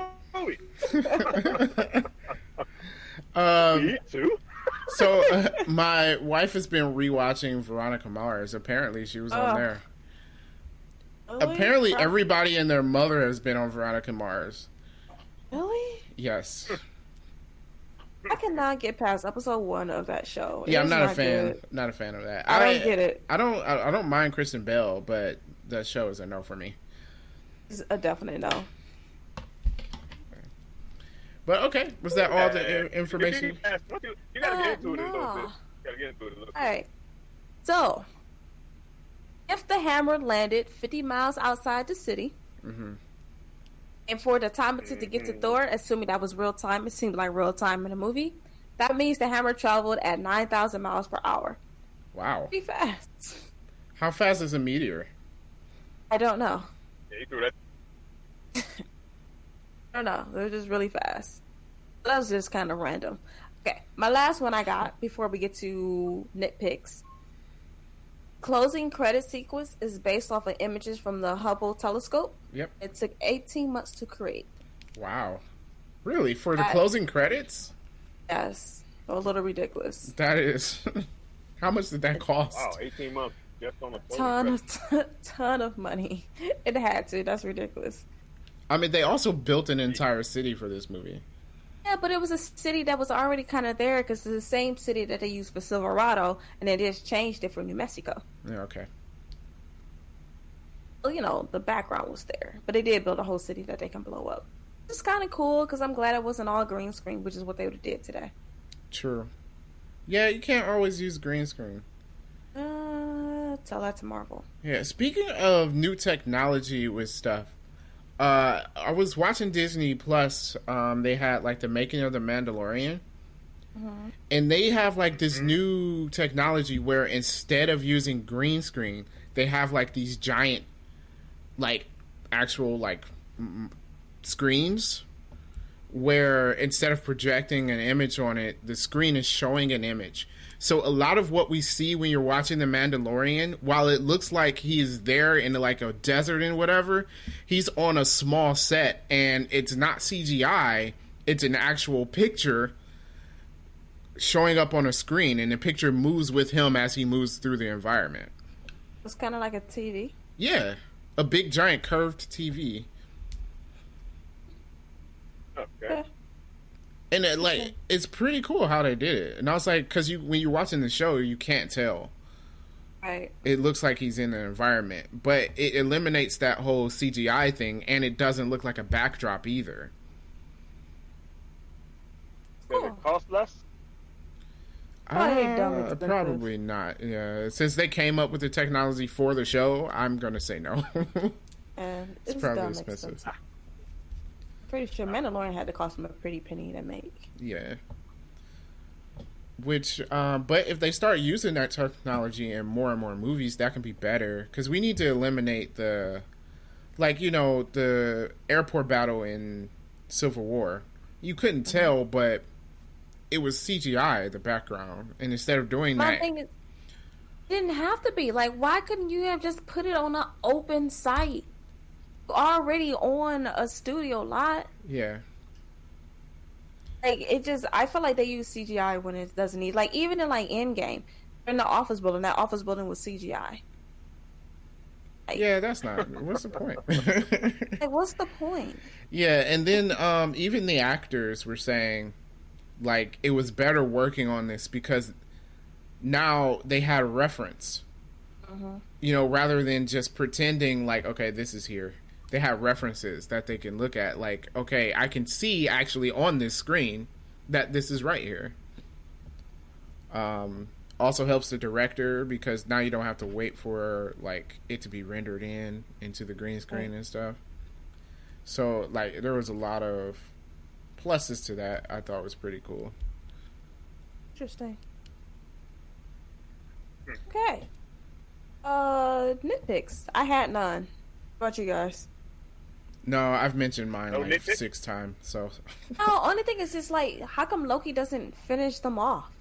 a movie. Me too. So my wife has been rewatching Veronica Mars. Apparently, she was on Oh. there. Really? Apparently, Right. everybody and their mother has been on Veronica Mars. Really? Yes. I cannot get past episode 1 of that show. Yeah, I'm It's not a fan. good. Not a fan of that. I don't get it. I don't mind Kristen Bell, but the show is a no for me. It's a definite no. But okay, was that all the information? You gotta get into it a little no. bit. You gotta get into it a little bit. Alright. So, if the hammer landed 50 miles outside the city, Mm-hmm. and for the time it took to get to Thor, assuming that was real time, it seemed like real time in the movie, that means the hammer traveled at 9,000 miles per hour. Wow. Pretty fast. How fast is a meteor? I don't know. Yeah, you threw that. I don't know. They're just really fast. That was just kind of random. Okay, my last one I got before we get to nitpicks. Closing credit sequence is based off of images from the Hubble telescope. Yep. It took 18 months to create. Wow. Really? For the I- closing credits? Yes, a little ridiculous. That is. How much did that cost? Wow, 18 months just on the Ton of money. It had to. That's ridiculous. I mean, they also built an entire city for this movie. Yeah, but it was a city that was already kind of there because it's the same city that they used for Silverado, and they just changed it for New Mexico. Yeah, okay. Well, you know, the background was there, but they did build a whole city that they can blow up. It's kind of cool because I'm glad it wasn't all green screen, which is what they would have did today. True. Yeah, you can't always use green screen. Tell that to Marvel. Yeah, speaking of new technology with stuff, I was watching Disney Plus. They had like the making of the Mandalorian, and they have like this new technology where instead of using green screen, they have like these giant, like actual like screens where instead of projecting an image on it, the screen is showing an image. So a lot of what we see when you're watching The Mandalorian, while it looks like he's there in like a desert and whatever, he's on a small set and it's not CGI, it's an actual picture showing up on a screen, and the picture moves with him as he moves through the environment. It's kind of like a TV. Yeah, a big giant curved TV. Okay. And it's pretty cool how they did it. And I was like, because when you're watching the show, you can't tell. Right. It looks like he's in an environment, but it eliminates that whole CGI thing, and it doesn't look like a backdrop either. Does it cost less? Probably not. Yeah, since they came up with the technology for the show, I'm gonna say no. And It's probably expensive. Pretty sure Mandalorian had to cost them a pretty penny to make. Yeah. Which, but if they start using that technology in more and more movies, that can be better. Because we need to eliminate the airport battle in Civil War. You couldn't tell, but it was CGI, the background. And instead of doing My that... thing is, it didn't have to be. Like, why couldn't you have just put it on an open site? Already on a studio lot. Yeah. Like, it just, I feel like they use CGI when it doesn't need, like, even in like Endgame, in the office building, that office building was CGI. Like, Yeah, that's not... What's the point? like, what's the point? Yeah, and then even the actors were saying, like, it was better working on this because now they had a reference. You know, rather than just pretending like, okay, this is here. They have references that they can look at. Like, okay, I can see actually on this screen that this is right here. Also helps the director because now you don't have to wait for like it to be rendered into the green screen and stuff. So like there was a lot of pluses to that. I thought was pretty cool. Interesting. Okay. Nitpicks. I had none. What about you guys? No, I've mentioned mine No like nitpick? 6 times. So No, only thing is just like, how come Loki doesn't finish them off?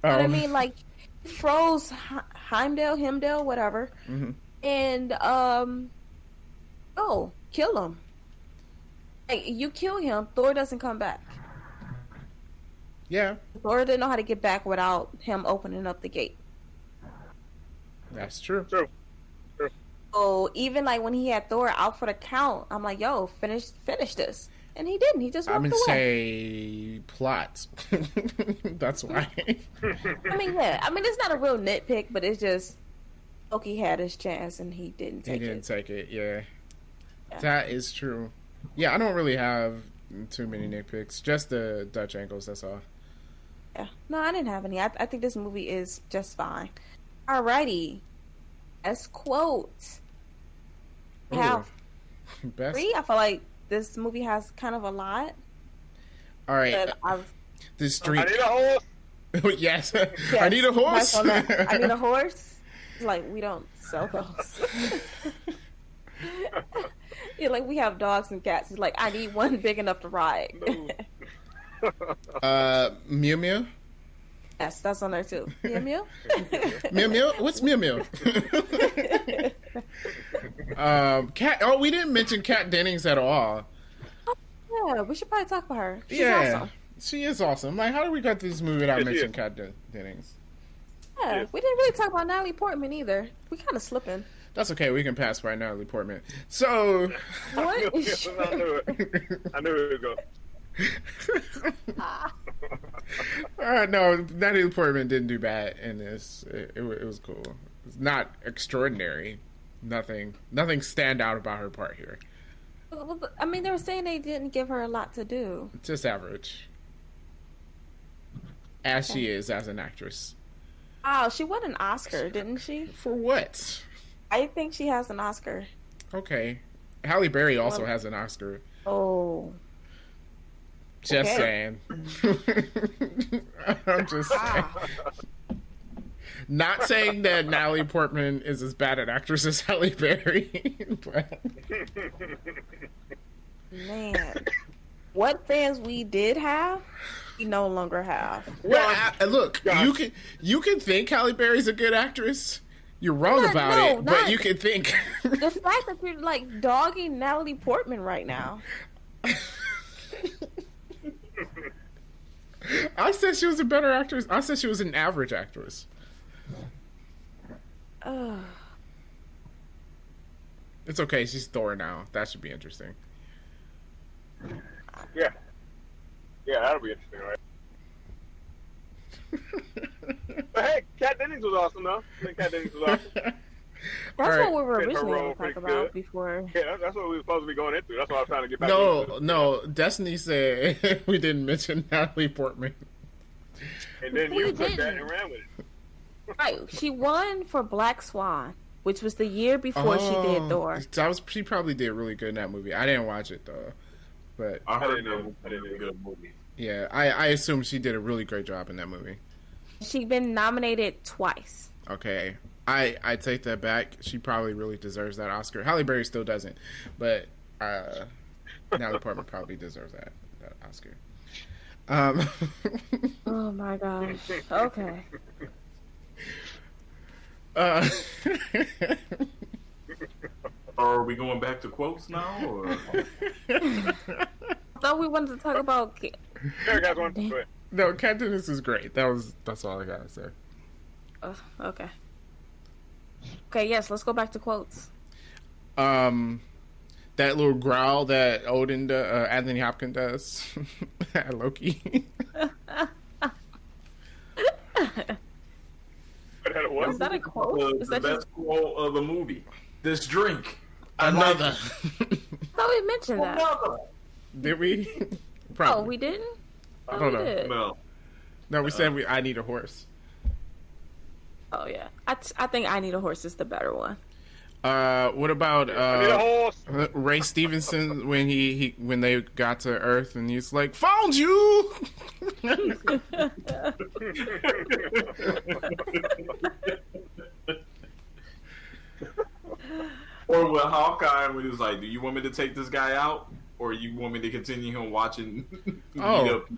You know what I mean? Like, he froze Heimdall, whatever, and kill him. Like, you kill him, Thor doesn't come back. yeah, Thor didn't know how to get back without him opening up the gate. that's true. True. So even like when he had Thor out for the count, I'm like, yo, finish this. And he didn't. He just walked I'm gonna away. say plot. That's why. I mean, yeah. I mean, it's not a real nitpick, but it's just Loki had his chance and he didn't take He didn't it. take it. Yeah. Yeah. That is true. Yeah, I don't really have too many nitpicks. Just the Dutch angles. That's all. Yeah. No, I didn't have any. I think this movie is just fine. Alrighty. As quotes. We have Best. 3. I feel like this movie has kind of a lot. All right. But I've The street. I need a horse. Yes. I need a horse. that's on that. I need a horse. Like, we don't sell those. Yeah, like we have dogs and cats. It's like, I need one big enough to ride. Mew Mew. Yes, that's on there too. Mew Mew? Mew Mew. What's Mew Mew? Cat. Oh, we didn't mention Kat Dennings at all. Yeah, we should probably talk about her. She's Yeah, awesome. she is awesome. Like, how did we got through this movie without Yes, she mentioning is. Kat Dennings? Yeah, Yes. we didn't really talk about Natalie Portman either. We kind of slipping. That's okay. We can pass by Natalie Portman. So, What? I knew it. I knew it would go. no, Natalie Portman didn't do bad in this. It was cool. It's not extraordinary. Nothing stand out about her part here. I mean, they were saying they didn't give her a lot to do. Just average. As she is as an actress. Oh, she won an Oscar, didn't she? For what? I think she has an Oscar. Okay. Halle Berry also has an Oscar. Oh. Just Okay. saying. I'm just saying. Not saying that Natalie Portman is as bad an actress as Halle Berry, but Man, what fans we did have, we no longer have. Well, look, you can think Halle Berry's a good actress. You're wrong about it, but you can think. The fact that you're like dogging Natalie Portman right now. I said she was a better actress. I said she was an average actress. It's okay. She's Thor now. That should be interesting. Yeah, that'll be interesting, right? But hey, Kat Dennings was awesome, though. I think Kat Dennings was awesome. That's right. what we were Fit her originally role going to talk pretty about good. before. Yeah, that's what we were supposed to be going into. That's why I was trying to get back into. No. Destiny said we didn't mention Natalie Portman. And then We you took didn't. that and ran with it. Right, she won for Black Swan, which was the year before she did Thor. She probably did really good in that movie. I didn't watch it though, but I heard didn't know. it was a good movie. yeah, I assume she did a really great job in that movie. She's been nominated twice. Okay, I take that back. She probably really deserves that Oscar. Halle Berry still doesn't, but Natalie Portman probably deserves that Oscar. Oh my gosh. Okay. Are we going back to quotes now? Or? I thought we wanted to talk about. There, guys, one. Go ahead. No, Kat Dennings is great. That's all I gotta say. Okay. Okay, yes, let's go back to quotes. That little growl that Anthony Hopkins does at Loki. What? Is that a quote? Is The that best just? quote of the movie. This drink. Another. I thought we mentioned that. Another. Did we? Oh, Probably. we didn't. I don't we know. did. No. No, we said I need a horse. Oh yeah, I think I Need a Horse is the better one. What about I need a horse. Ray Stevenson when when they got to Earth and he's like, "Found you." Or with Hawkeye when he was like, "Do you want me to take this guy out, or you want me to continue him watching?" Oh. beat up?"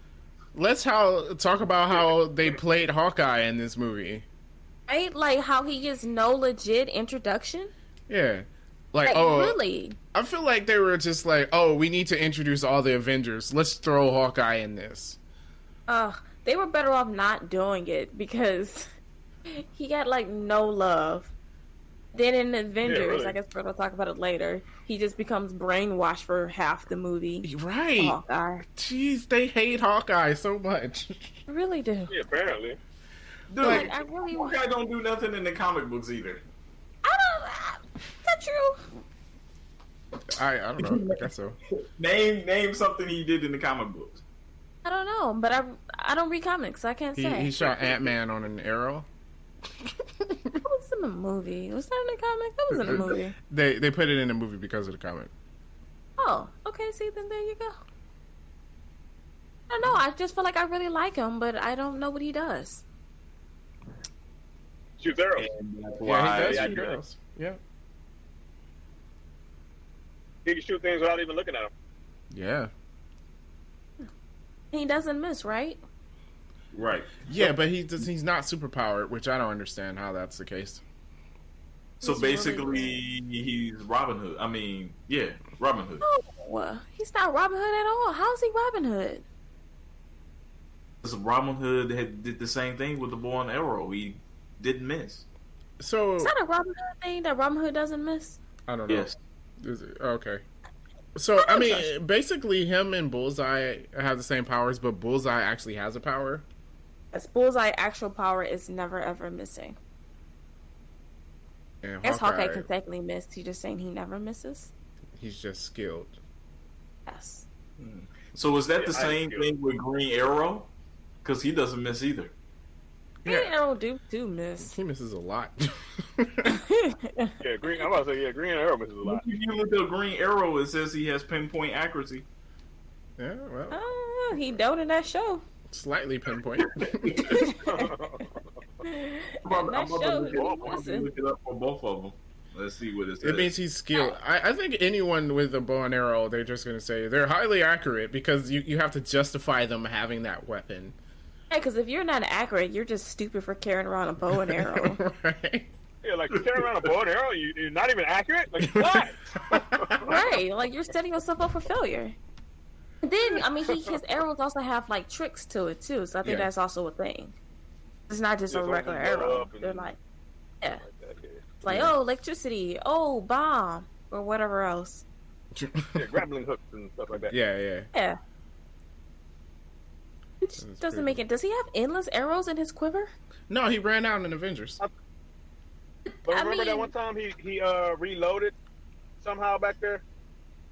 Let's talk about how they played Hawkeye in this movie. Right, like how he gets no legit introduction. Yeah. Like, Like, oh, really? I feel like they were just like, oh, we need to introduce all the Avengers. Let's throw Hawkeye in this. They were better off not doing it because he got like no love. Then in Avengers, really. I guess we're gonna talk about it later. He just becomes brainwashed for half the movie. Right. Hawkeye, Jeez, they hate Hawkeye so much. I really do. Yeah, apparently. Dude, Like, I really. Hawkeye don't do nothing in the comic books either. I don't. That's true. I don't know. I guess so. Name something he did in the comic books. I don't know, but I don't read comics. So I can't say. He shot Ant-Man on an arrow. That was in the movie. Was that in the comic? That was in the movie. They put it in the movie because of the comic. Oh, okay. See, then there you go. I don't know. I just feel like I really like him, but I don't know what he does. Shoots arrows. And that's Yeah, why he does yeah, shoot yeah. arrows. Yeah. He can shoot things without even looking at them. Yeah. He doesn't miss, right? right. Yeah, but he's not superpowered, which I don't understand how that's the case. So He's really basically, he's Robin Hood. I mean, yeah, Robin Hood. No, he's not Robin Hood at all. How's he Robin Hood? Because Robin Hood did the same thing with the bow and arrow. He didn't miss. So Is that a Robin Hood thing that Robin Hood doesn't miss? I don't know. Yes. Is it? Okay. So I mean, basically, him and Bullseye have the same powers, but Bullseye actually has a power. As Bullseye actual power is never ever missing. And I guess Hawkeye can technically miss. He's just saying he never misses. he's just skilled. Yes. So is that the Yeah, I same feel- thing with Green Arrow? Because he doesn't miss either. Green Yeah. Arrow do miss. He misses a lot. Yeah, Green. I'm about to say, yeah, Green Arrow misses a lot. If you look at Green Arrow, it says he has pinpoint accuracy. Yeah, well, He don't in that show. slightly pinpoint. I'm about That to show, look he it up. I'm wasn't. look it up for both of them. Let's see what it says. It means he's skilled. I think anyone with a bow and arrow, they're just going to say they're highly accurate because you have to justify them having that weapon. Yeah, because if you're not accurate, you're just stupid for carrying around a bow and arrow. Right. Yeah, like you carry around a bow and arrow, you're not even accurate. Like what? Right, like you're setting yourself up for failure. And then, I mean, his arrows also have like tricks to it too, so I think that's also a thing. It's not just a regular arrow. They're like, yeah. Like, oh, electricity, oh, bomb, or whatever else. Yeah, grappling hooks and stuff like that. Yeah. Yeah. It just doesn't make it. Does he have endless arrows in his quiver? No, he ran out in Avengers. But remember that one time he reloaded somehow back there?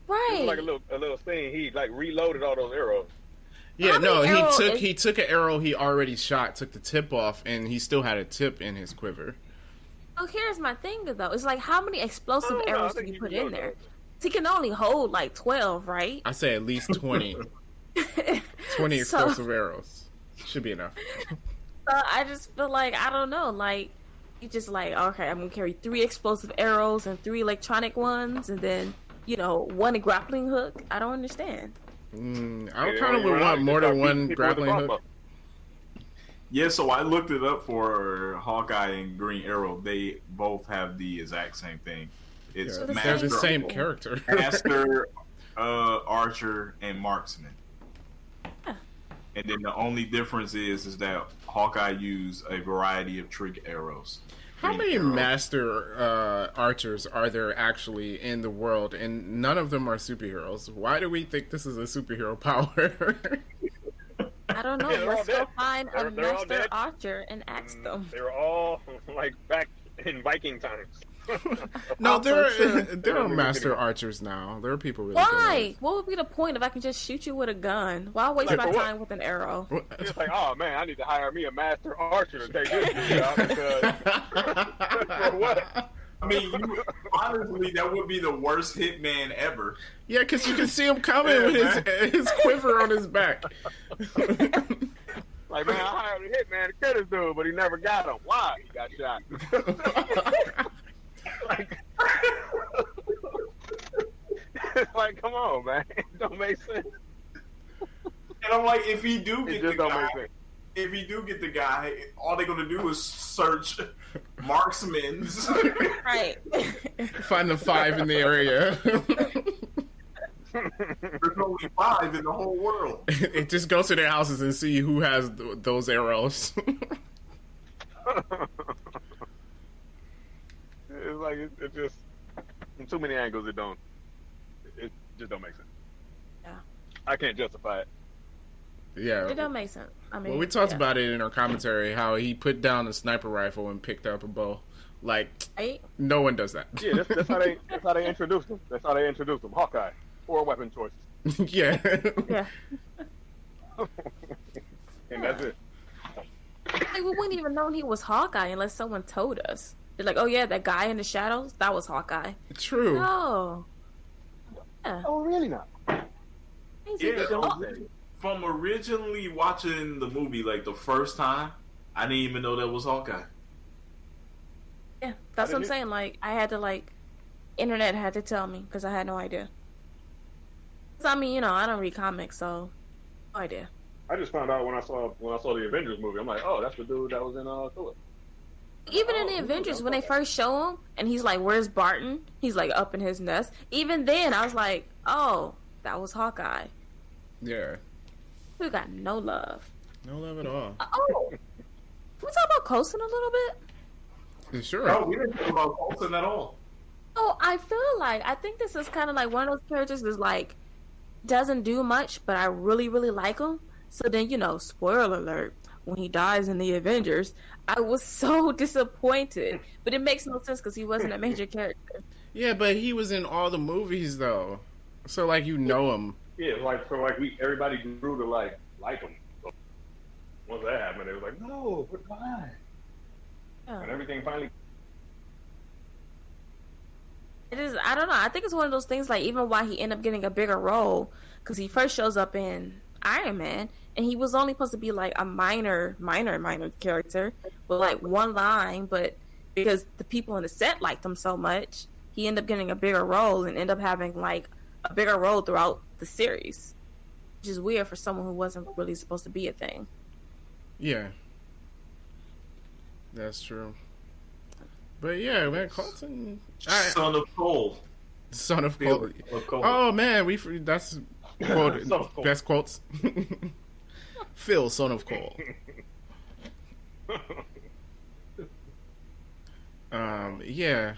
Right. It was like a little thing. He like reloaded all those arrows. Yeah, no, he took an arrow he already shot, took the tip off, and he still had a tip in his quiver. Oh, here's my thing though. It's like, how many explosive arrows do you put in there? He can only hold like 12, right? I say at least 20. 20 explosive arrows. Should be enough. So I just feel like, I don't know, like, you just like, okay, I'm going to carry 3 explosive arrows and 3 electronic ones, and then, 1 grappling hook. I don't understand. I kind of would want more than one grappling hook. Yeah, so I looked it up for Hawkeye and Green Arrow. They both have the exact same thing. It's they're the same character. Master, Archer, and Marksman. Yeah. And then the only difference is that Hawkeye used a variety of trick arrows. How many Master Archers are there actually in the world? And none of them are superheroes. Why do we think this is a superhero power? I don't know. Let's go find a Master Archer and ask them. They were all like back in Viking times. No, there are Master Archers now. There are people really Why? good. What would be the point if I can just shoot you with a gun? Why waste my time with an arrow? It's like, oh man, I need to hire me a Master Archer to take this job because for what? I mean, honestly, that would be the worst hitman ever. Yeah, because you can see him coming with his quiver on his back. Like, man, I hired a hitman to kill this dude, but he never got him. Why? He got shot. Like, come on, man. It don't make sense. And I'm like, if he do get the guy, all they're gonna do is search marksmen's. Right. Find the 5 in the area. There's only 5 in the whole world. It just goes to their houses and see who has those arrows. It's like it just in too many angles. It just don't make sense. Yeah. I can't justify it. Yeah. It don't make sense. I mean, well, we talked about it in our commentary, how he put down a sniper rifle and picked up a bow. Like, right? No one does that. Yeah, that's how they introduced him. That's how they introduced him. Hawkeye. 4 weapon choices. Yeah. Yeah. And that's it. Like, we wouldn't even know he was Hawkeye unless someone told us. They're like, oh yeah, that guy in the shadows, that was Hawkeye. True. No. Yeah. Oh, really not? Yeah, from originally watching the movie, like the first time, I didn't even know that was Hawkeye. Yeah, that's what I'm saying. Like, I had to, like, internet had to tell me because I had no idea. 'Cause, I mean, I don't read comics, so no idea. I just found out when I saw the Avengers movie. I'm like, oh, that's the dude that was in Thor. Even in the Avengers, when they first show him, and he's like, where's Barton? He's like up in his nest. Even then, I was like, oh, that was Hawkeye. Yeah. We got no love. No love at all. Oh. Can we talk about Coulson a little bit? Sure. No, we didn't talk about Coulson at all. Oh, I think this is kind of like one of those characters that's like, doesn't do much, but I really, really like him. So then, spoiler alert, when he dies in the Avengers, I was so disappointed. But it makes no sense because he wasn't a major character. Yeah, but he was in all the movies, though. So, like, him. Yeah, everybody grew to like him. So once that happened, it was like, no, but why? Yeah. And everything finally. It is. I don't know. I think it's one of those things. Like, even why he ended up getting a bigger role, because he first shows up in Iron Man, and he was only supposed to be like a minor character with like one line, but because the people on the set liked him so much, he ended up getting a bigger role and ended up having like a bigger role throughout the series, which is weird for someone who wasn't really supposed to be a thing. Yeah, that's true. But yeah, man, Colton, Son of Cole. Son of Cole. Oh man, that's quoted. Best quotes. Phil, son of Cole. Yeah,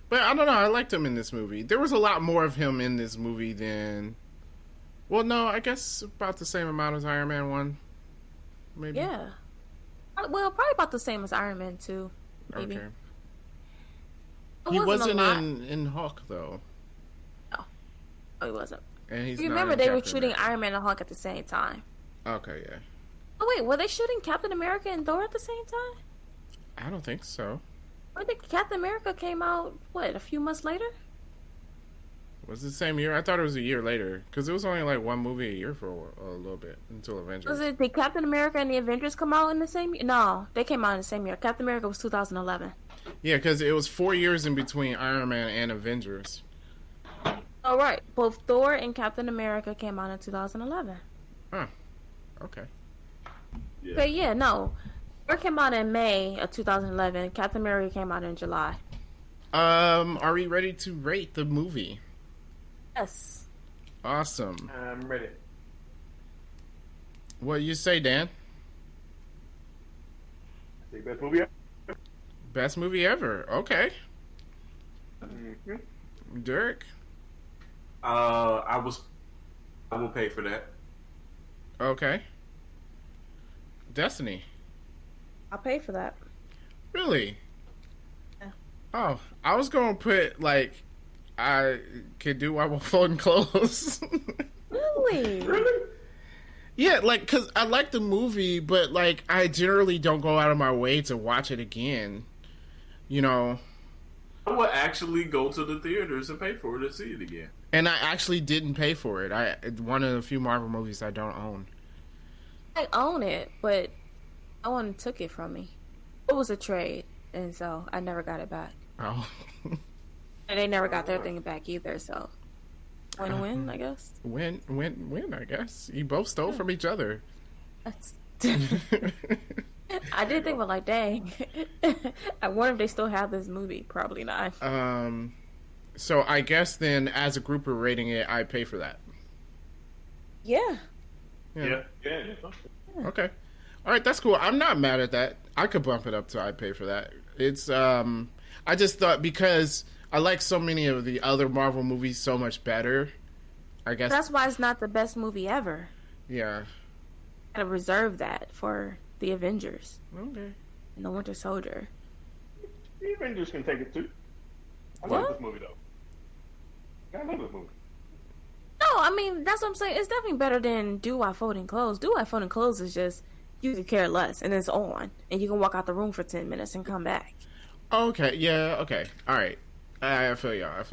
but I don't know. I liked him in this movie. There was a lot more of him in this movie than. Well, no, I guess about the same amount as Iron Man 1. Maybe. Yeah. Well, probably about the same as Iron Man 2. Maybe. Okay. He wasn't in Hulk though. No, he wasn't. And he's you not remember in they were Captain shooting America. Iron Man and Hulk at the same time. Okay, yeah. Oh wait, were they shooting Captain America and Thor at the same time? I don't think so. I think Captain America came out a few months later. Was it the same year? I thought it was a year later because it was only like one movie a year for a little bit until Avengers. Did Captain America and the Avengers come out in the same year? No, they came out in the same year. Captain America was 2011. Yeah, because it was 4 years in between Iron Man and Avengers. Oh right, both Thor and Captain America came out in 2011. Huh. Okay. Yeah. But yeah, no. Thor came out in May of 2011. Captain America came out in July. Are we ready to rate the movie? Yes. Awesome. I'm ready. What you say, Dan? The best movie ever. Best movie ever. Okay. Mm-hmm. Derek? I will pay for that. Okay. Destiny? I'll pay for that. Really? Yeah. Oh, I was gonna put like I could do while we're folding clothes. Really? Really? Yeah, like cause I like the movie, but like I generally don't go out of my way to watch it again. You know. I would actually go to the theaters and pay for it to see it again. And I actually didn't pay for it. One of the few Marvel movies I don't own. I own it, but no one took it from me. It was a trade, and so I never got it back. Oh. And they never got their thing back either, so win-win, I guess. Win, I guess. You both stole from each other. That's... I did think about like, dang. I wonder if they still have this movie. Probably not. So I guess then, as a group, we're rating it. I pay for that. Yeah. Yeah. Okay. All right, that's cool. I'm not mad at that. I could bump it up to I pay for that. It's I just thought because I like so many of the other Marvel movies so much better. I guess That's why it's not the best movie ever. Yeah. Gotta reserve that for the Avengers Okay. and the Winter Soldier. The Avengers can take it too. I What? love this movie though. I love this movie. No, I mean that's what I'm saying. It's definitely better than Do I Folding Clothes. Do I Folding Clothes is just you can care less and it's on and you can walk out the room for 10 minutes and come back. Okay. Yeah. Okay. All right. I feel y'all.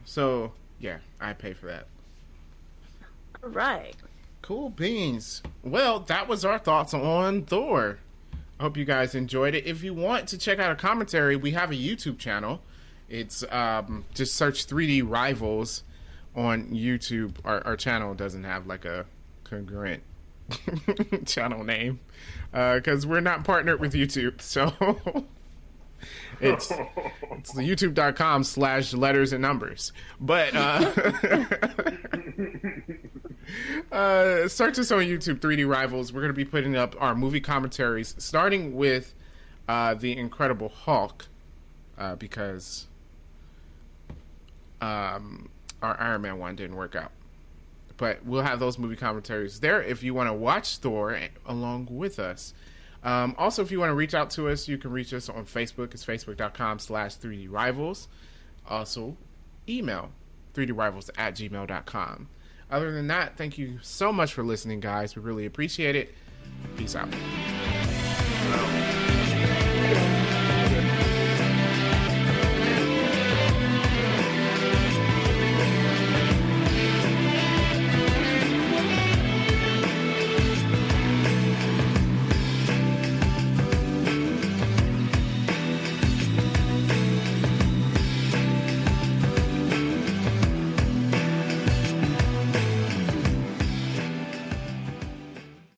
So yeah, I pay for that. All right. Cool beans. Well, that was our thoughts on Thor. I hope you guys enjoyed it. If you want to check out a commentary, we have a YouTube channel. It's just search 3D Rivals on YouTube. Our channel doesn't have like a congruent channel name because we're not partnered with YouTube. So it's the youtube.com/letters and numbers. But search us on YouTube, 3D Rivals. We're going to be putting up our movie commentaries, starting with The Incredible Hulk, because our Iron Man one didn't work out. But we'll have those movie commentaries there if you want to watch Thor along with us. Also, if you want to reach out to us, you can reach us on Facebook. It's facebook.com/3D Rivals. Also, email 3drivals@gmail.com. Other than that, thank you so much for listening, guys. We really appreciate it. Peace out.